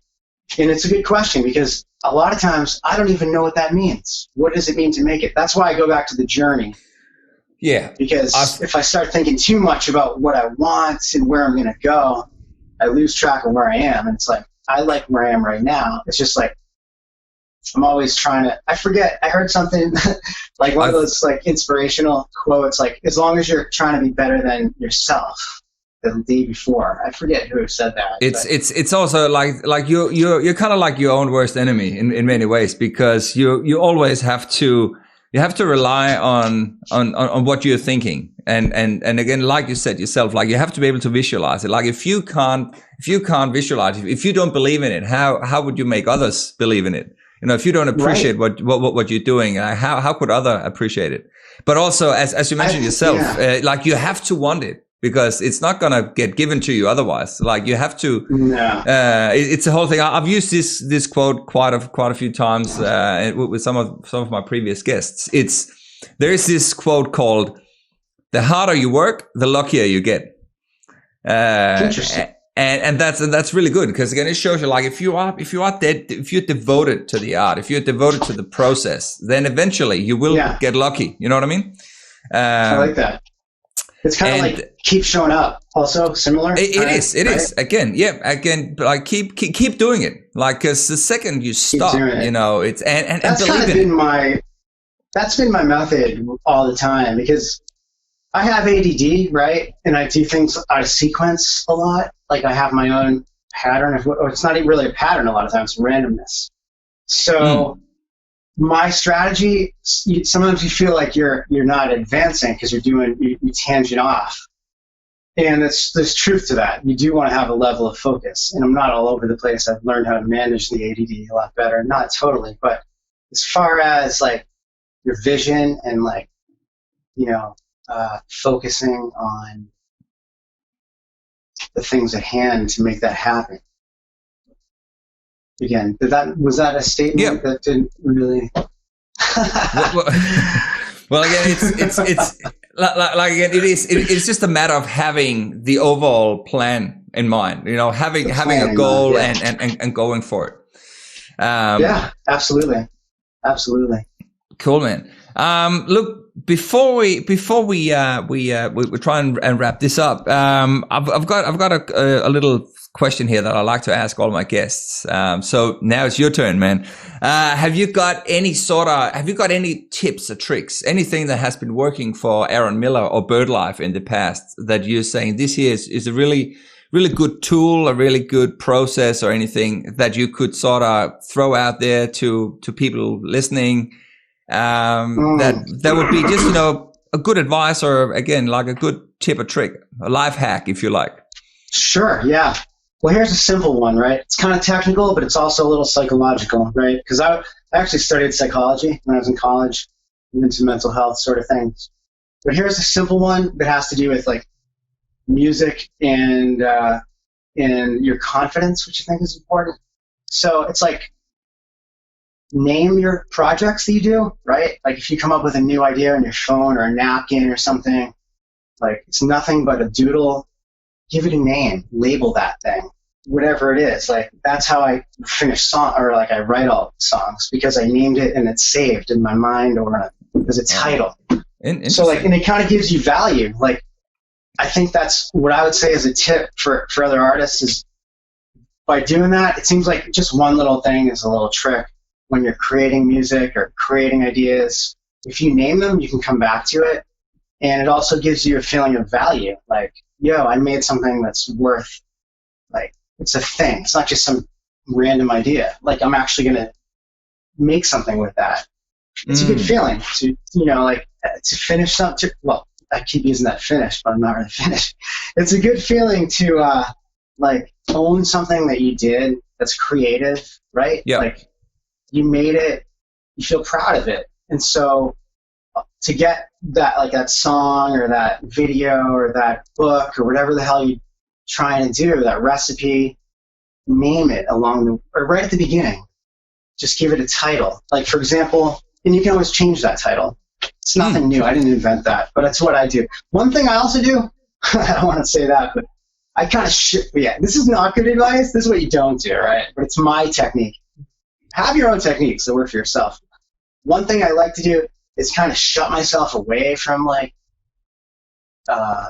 And it's a good question, because a lot of times I don't even know what that means. What does it mean to make it? That's why I go back to the journey. Yeah. Because if I start thinking too much about what I want and where I'm going to go, I lose track of where I am. And it's like, I like where I am right now. It's just like, I'm always trying to, I forget, I heard something like one of those like inspirational quotes, like, as long as you're trying to be better than yourself the day before. I forget who said that. It's also like you're kind of like your own worst enemy in many ways, because you always have to rely on what you're thinking, and again, like you said yourself, like you have to be able to visualize it. Like if you can't visualize it, if you don't believe in it, how would you make others believe in it? You know, if you don't appreciate what you're doing, how could other appreciate it? But also, as you mentioned yourself, like you have to want it, because it's not going to get given to you otherwise. Like you have to, it's a whole thing. I've used this quote quite a few times, with some of my previous guests. There is this quote called, "The harder you work, the luckier you get." Interesting. And that's really good, because again, it shows you, like, if you're devoted to the art, if you're devoted to the process, then eventually you will get lucky. You know what I mean? I like that. It's kind of like keep showing up. Also similar. It is. Again, like keep doing it. Like, because the second you stop, you know, it's and that's kind of been that's been my method all the time, because I have ADD, right? And I do things out of sequence a lot. Like I have my own pattern or it's not really a pattern a lot of times, randomness. So my strategy, sometimes you feel like you're not advancing because you tangent off. And there's truth to that. You do want to have a level of focus. And I'm not all over the place. I've learned how to manage the ADD a lot better. Not totally, but as far as like your vision and like focusing on the things at hand to make that happen. Again, was that a statement that didn't really? well, again, it's like again, it's just a matter of having the overall plan in mind. Having a goal and going for it. Yeah, absolutely. Cool, man. Look, before we try and wrap this up, I've got a little question here that I like to ask all my guests. So now it's your turn, man. Have you got any tips or tricks, anything that has been working for Aron Miller or BirdLife in the past that you're saying this here is a really good tool, a really good process, or anything that you could sort of throw out there to people listening? That would be just, a good advice, or again, like a good tip or trick, a life hack, if you like. Sure. Yeah. Well, here's a simple one, right? It's kind of technical, but it's also a little psychological, right? Because I actually studied psychology when I was in college, into mental health sort of things. But here's a simple one that has to do with like music and your confidence, which I think is important. So it's like, name your projects that you do, right? Like if you come up with a new idea on your phone or a napkin or something, like it's nothing but a doodle, give it a name, label that thing, whatever it is. Like that's how I finish like I write all songs, because I named it and it's saved in my mind or as a title. So like, and it kind of gives you value. Like I think that's what I would say as a tip for other artists is by doing that, it seems like just one little thing is a little trick. When you're creating music or creating ideas, if you name them, you can come back to it. And it also gives you a feeling of value. Like, I made something that's worth, like, it's a thing. It's not just some random idea. Like, I'm actually going to make something with that. It's a good feeling to, to finish something. Well, I keep using that finish, but I'm not really finished. It's a good feeling to, own something that you did that's creative, right? Yeah. Like, you made it, you feel proud of it. And so to get that, like that song or that video or that book or whatever the hell you're trying to do, that recipe, name it or right at the beginning. Just give it a title. Like, for example, and you can always change that title. It's nothing new. I didn't invent that, but that's what I do. One thing I also do, I don't want to say that, but I kind of this is not good advice. This is what you don't do, right? But it's my technique. Have your own techniques that work for yourself. One thing I like to do is kind of shut myself away from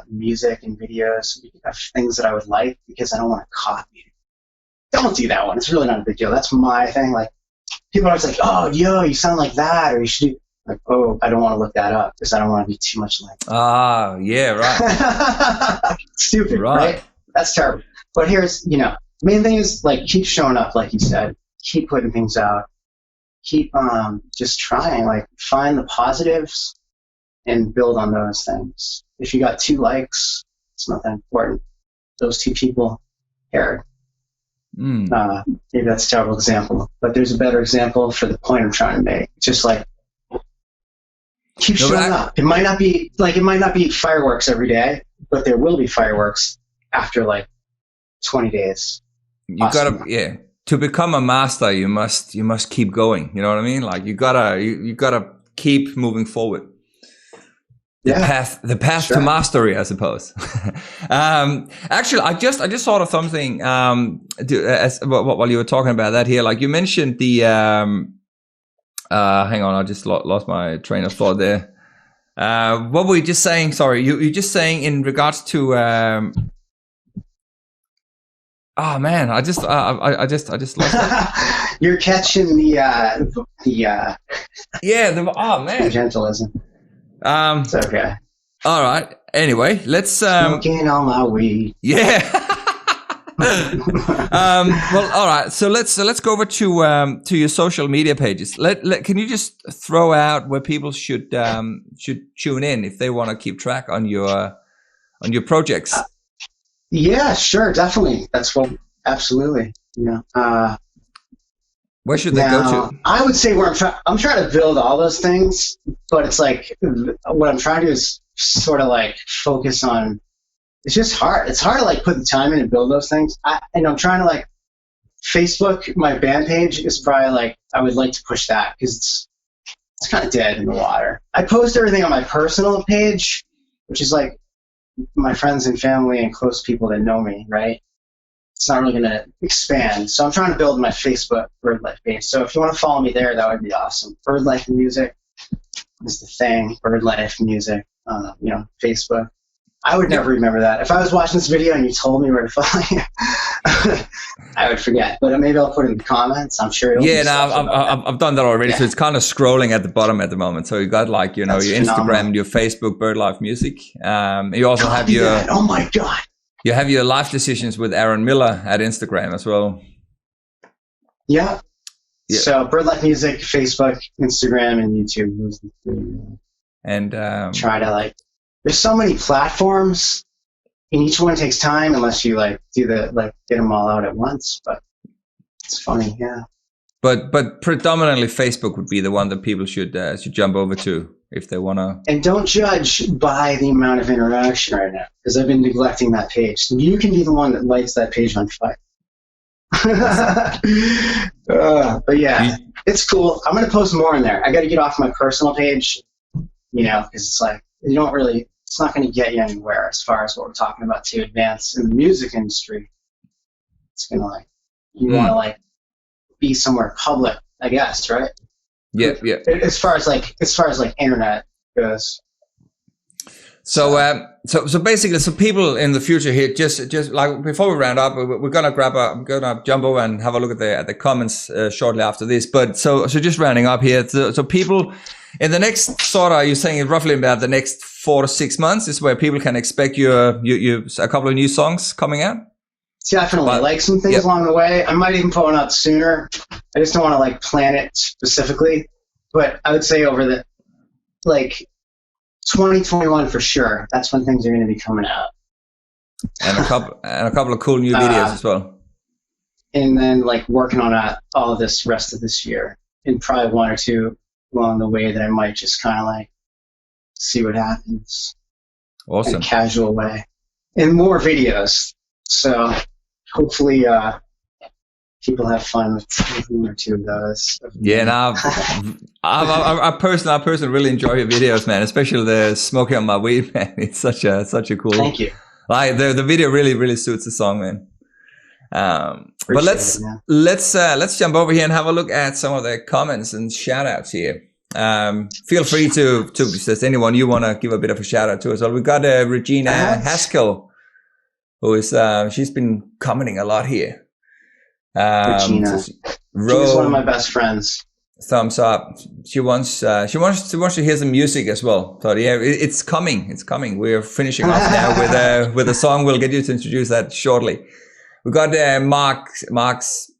music and videos of things that I would like, because I don't want to copy it. Don't do that one. It's really not a big deal. That's my thing. Like people are always like, "Oh, you sound like that," or "You should do." Like, "Oh, I don't want to look that up because I don't want to be too much like." Ah, yeah, right. Stupid, right? That's terrible. But here's, main thing is like keep showing up, like you said. Keep putting things out. Keep just trying. Like find the positives and build on those things. If you got 2 likes, it's not that important. Those 2 people cared. Maybe that's a terrible example, but there's a better example for the point I'm trying to make. Just like keep showing up. It might not be fireworks every day, but there will be fireworks after like 20 days. You gotta, to become a master, you must keep going. You know what I mean? Like you gotta keep moving forward. The path to mastery, I suppose. Actually, I just thought of something while you were talking about that here. Like you mentioned the hang on, I just lost my train of thought there. What were you just saying? Sorry, you just saying in regards to oh man, I just lost it. You're catching the oh man, gentilism. It's okay. All right. Anyway, let's smoking on my weed. Yeah. Well, all right. So let's go over to your social media pages. Can you just throw out where people should tune in if they want to keep track on your projects? Yeah, sure, definitely. That's what absolutely. Where should they go to? I would say where I'm trying to build all those things, but it's like what I'm trying to do is sort of like focus on. It's just hard. It's hard to like put the time in and build those things. And I'm trying to like Facebook. My band page is probably like I would like to push that because it's kind of dead in the water. I post everything on my personal page, which is like my friends and family and close people that know me, right? It's not really going to expand. So I'm trying to build my Facebook BirdLife page. So if you want to follow me there, that would be awesome. BirdLife Music is the thing. BirdLife Music, Facebook. I would never remember that. If I was watching this video and you told me where to follow you, I would forget. But maybe I'll put it in the comments. I'm sure. I've done that already. Yeah. So it's kind of scrolling at the bottom at the moment. So you got like, your Instagram, your Facebook, BirdLife Music. You also have your. Oh my God. You have your live decisions with Aron Miller at Instagram as well. Yeah. So BirdLife Music, Facebook, Instagram, and YouTube. And try to like. There's so many platforms, and each one takes time unless you like get them all out at once. But it's funny, yeah. But predominantly Facebook would be the one that people should jump over to if they want to. And don't judge by the amount of interaction right now, because I've been neglecting that page. So you can be the one that lights that page on fire. But yeah, it's cool. I'm gonna post more in there. I got to get off my personal page, because it's like you don't really. It's not going to get you anywhere as far as what we're talking about to advance in the music industry. It's going to you want to be somewhere public, I guess, right? Yeah. As far as internet goes. So basically, people in the future here, just like before we round up, we're I'm gonna jump over and have a look at the comments shortly after this. But so just rounding up here, so people in the next you're saying roughly about the next 4 to 6 months is where people can expect a couple of new songs coming out. Definitely, some things along the way. I might even put one out sooner. I just don't want to plan it specifically, but I would say over the 2021 for sure. That's when things are going to be coming out. And a couple of cool new videos as well. And then working on all of this rest of this year, and probably 1 or 2 along the way that I might just kind of see what happens. Awesome. In a casual way. And more videos. So hopefully people have fun with 1 or 2 of those. Yeah, now I personally really enjoy your videos, man. Especially the smoking on my weed, man. It's such a cool. Thank you. The video really suits the song, man. But let's jump over here and have a look at some of the comments and shout outs here. Feel free to if there's anyone you want to give a bit of a shout out to as well. We've got Regina Haskell, who is she's been commenting a lot here. Regina, she's one of my best friends. Thumbs up. She wants to hear some music as well. So yeah, it's coming. We're finishing off now with a song. We'll get you to introduce that shortly. We got Mark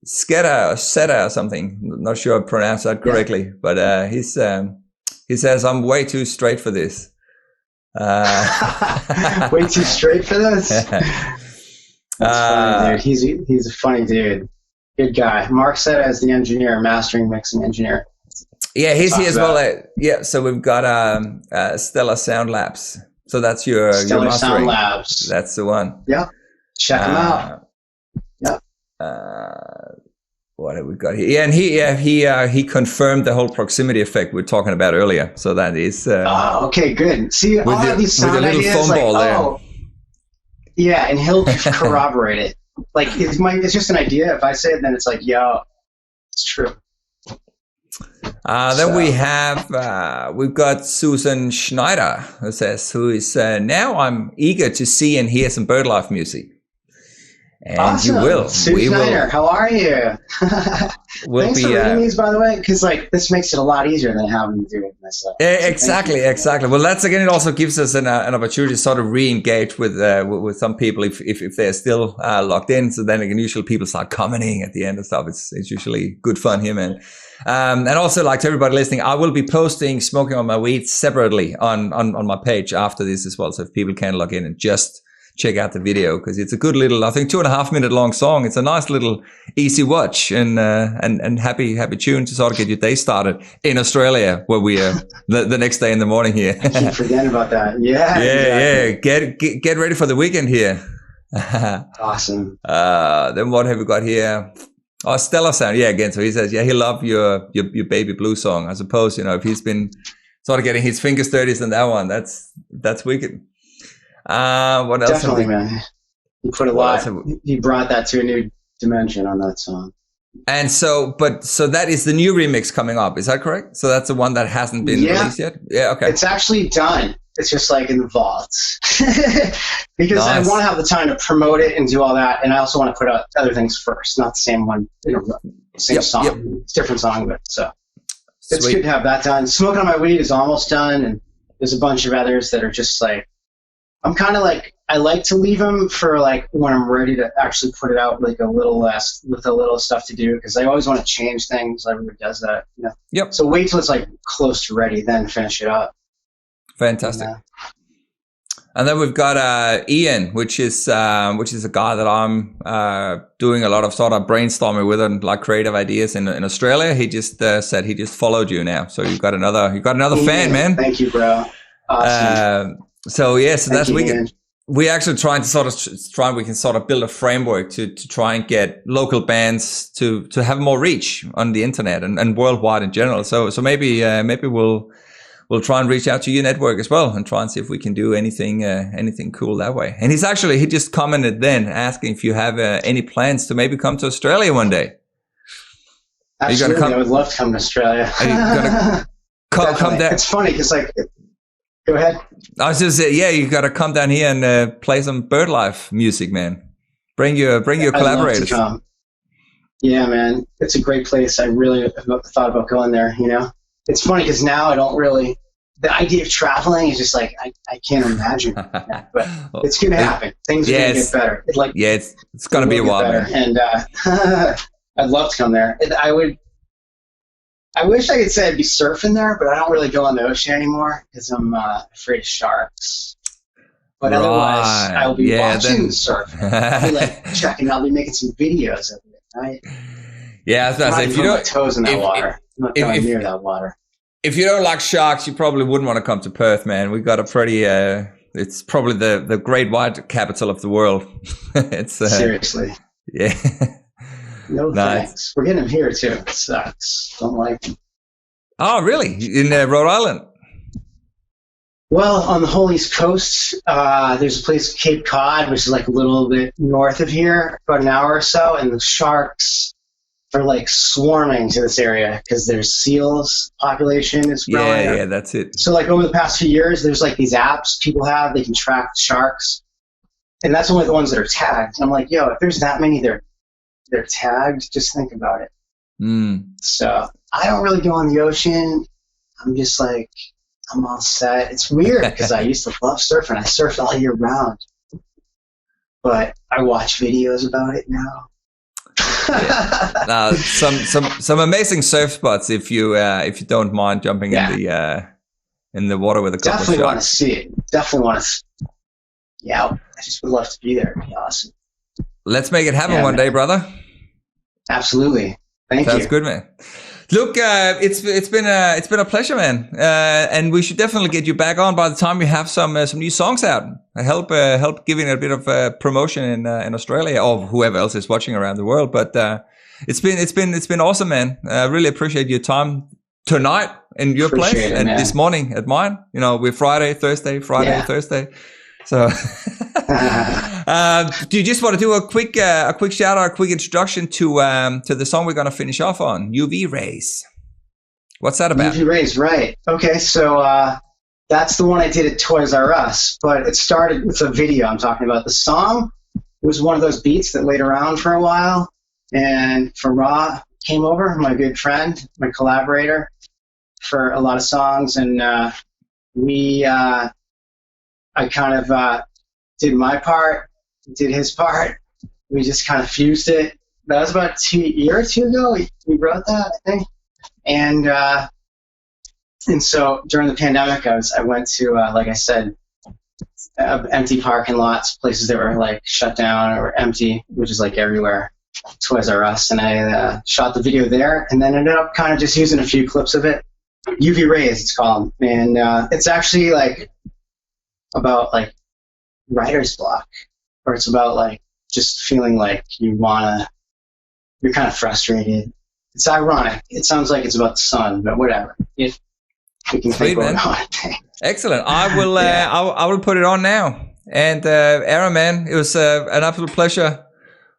Seta or something. Not sure I pronounced that correctly, but he says I'm way too straight for this. Way too straight for this. That's funny, dude. He's a funny dude. Good guy. Mark Seta is the engineer, mastering, mixing engineer. Yeah, he's here as well. So we've got Stellar Sound Labs. So that's your Stellar mastering. Sound Labs. That's the one. Yeah. Check him out. Yeah. What have we got here? Yeah, and he confirmed the whole proximity effect we were talking about earlier. So that is. Okay, good. See, all of these sound ideas, phone ball there. Yeah, and he'll corroborate it. It's just an idea. If I say it, then it's it's true. Then we've got Susan Schneider who is now I'm eager to see and hear some BirdLife music. And awesome. You will. Sue Schneider, how are you? Thanks for reading these, by the way, because this makes it a lot easier than having to do it myself. Exactly. Well, that's again. It also gives us an opportunity to sort of re-engage with some people if they're still locked in. So then usually people start commenting at the end and stuff. It's usually good fun here, man. And also, to everybody listening, I will be posting Smoking on My Weed separately on my page after this as well. So if people can log in and just check out the video because it's a good little, I think 2.5 minute long song. It's a nice little easy watch and happy tune to sort of get your day started in Australia, where we are the next day in the morning here. I keep forgetting about that. Yeah. Exactly. Get ready for the weekend here. Awesome. Then what have we got here? Oh, Stellar Sound. Yeah, again. So he says, he loved your Baby Blue song. I suppose, if he's been sort of getting his fingers dirty in that one, that's wicked. What else? Definitely, man. You put a lot. You brought that to a new dimension on that song. And so that is the new remix coming up. Is that correct? So that's the one that hasn't been released yet? Yeah. Okay. It's actually done. It's just like in the vaults because I want to have the time to promote it and do all that. And I also want to put out other things first, not the same one, same song. Yep. It's a different song, but it's good to have that done. Smoking on My Weed is almost done. And there's a bunch of others that are just like, I'm kind of like, I like to leave them for like when I'm ready to actually put it out, like a little less with a little stuff to do. Cause I always want to change things. Everybody does that. Yep. So wait till it's like close to ready, then finish it up. Fantastic. And then we've got Ian, which is a guy that I'm doing a lot of sort of brainstorming with and like creative ideas in Australia. He just said he just followed you now, so you've got another fan, man. Thank you, bro. Awesome. So that's we actually trying to we can sort of build a framework to try and get local bands to have more reach on the internet and worldwide in general. So maybe we'll try and reach out to your network as well and try and see if we can do anything cool that way. And he just commented then asking if you have any plans to maybe come to Australia one day. Absolutely, I would love to come to Australia. Are you gonna come down? It's funny because go ahead. I was just saying, you got to come down here and play some BirdLife music, man. Bring your collaborators. I'd love to come. Yeah, man, it's a great place. I really have thought about going there. It's funny because now I don't really. The idea of traveling is just like I can't imagine, but it's gonna happen. Things are gonna get better. It's gonna be a while, man. And I'd love to come there. I wish I could say I'd be surfing there, but I don't really go in the ocean anymore because I'm afraid of sharks. But otherwise, I'll be watching the surf. I'll be like checking. I'll be making some videos of it, right? Yeah, I was gonna say if you don't toes in that water. I'm not going near that water. If you don't like sharks, you probably wouldn't want to come to Perth, man. We've got a pretty, it's probably the great white capital of the world. It's seriously. Yeah. No thanks. We're getting them here too. It sucks. Don't like them. Oh, really? In Rhode Island? Well, on the whole East Coast, there's a place, Cape Cod, which is like a little bit north of here, about an hour or so, and the sharks are like swarming to this area because there's seals population is growing. Yeah, that's it. So like over the past few years, there's like these apps people have, they can track sharks, and that's only the ones that are tagged. I'm like, if there's that many, they're tagged. Just think about it. So I don't really go in the ocean. I'm just like, I'm all set. It's weird because I used to love surfing. I surfed all year round, but I watch videos about it now. Some amazing surf spots if you don't mind jumping in the water with a couple of shots. Definitely want to see it. Definitely want to. Yeah, I just would love to be there. It'd be awesome. Let's make it happen one day, brother. Absolutely. Thank you. Sounds good, man. Look, it's been a pleasure, man. And we should definitely get you back on by the time we have some new songs out. Help giving it a bit of promotion in Australia or whoever else is watching around the world. But it's been awesome, man. I really appreciate your time tonight in your place and this morning at mine. We're Friday, Thursday. So, do you just want to do a quick shout out, a quick introduction to the song we're going to finish off on, UV Rays? What's that about? UV Rays, right. Okay, so that's the one I did at Toys R Us, but it started with a video I'm talking about. The song was one of those beats that laid around for a while, and Farah came over, my good friend, my collaborator, for a lot of songs, and I kind of did my part, did his part. We just kind of fused it. That was about a year or two ago. We wrote that, I think. And so during the pandemic, I went to, like I said, empty parking lots, places that were like shut down or empty, which is like everywhere. Toys R Us, and I shot the video there, and then ended up kind of just using a few clips of it. UV Rays, it's called, and it's actually like about like writer's block, or it's about like just feeling like you're kind of frustrated. It's ironic. It sounds like it's about the sun, but whatever. We can think about it. Excellent. I will. I will put it on now. And Aron, man, it was an absolute pleasure.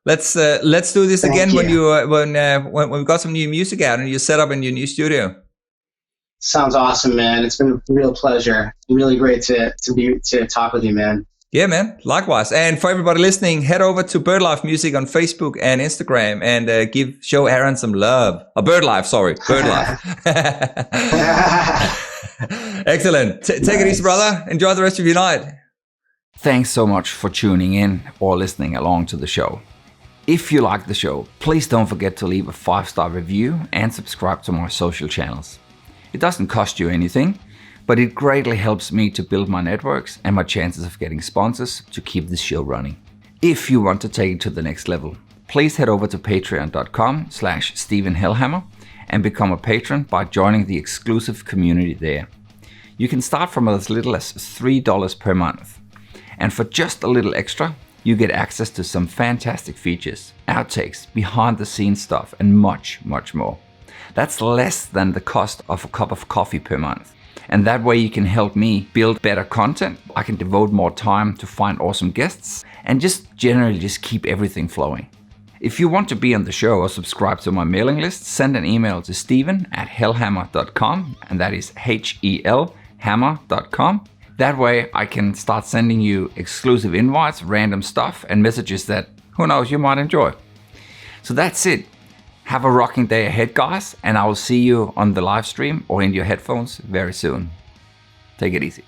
Let's do this again when we've got some new music out and you're set up in your new studio. Sounds awesome, man. It's been a real pleasure. Really great to talk with you, man. Yeah, man. Likewise. And for everybody listening, head over to BirdLife Music on Facebook and Instagram and show Aron some love. BirdLife, sorry, BirdLife. Excellent. Take it easy, brother. Enjoy the rest of your night. Thanks so much for tuning in or listening along to the show. If you like the show, please don't forget to leave a 5-star review and subscribe to my social channels. It doesn't cost you anything, but it greatly helps me to build my networks and my chances of getting sponsors to keep this show running. If you want to take it to the next level, please head over to patreon.com/Stephen Helhammer and become a patron by joining the exclusive community there. You can start from as little as $3 per month. And for just a little extra, you get access to some fantastic features, outtakes, behind the scenes stuff, and much, much more. That's less than the cost of a cup of coffee per month. And that way you can help me build better content. I can devote more time to find awesome guests and just generally just keep everything flowing. If you want to be on the show or subscribe to my mailing list, send an email to steven@helhammer.com, and that is HELhammer.com. That way I can start sending you exclusive invites, random stuff, and messages that, who knows, you might enjoy. So that's it. Have a rocking day ahead, guys, and I will see you on the live stream or in your headphones very soon. Take it easy.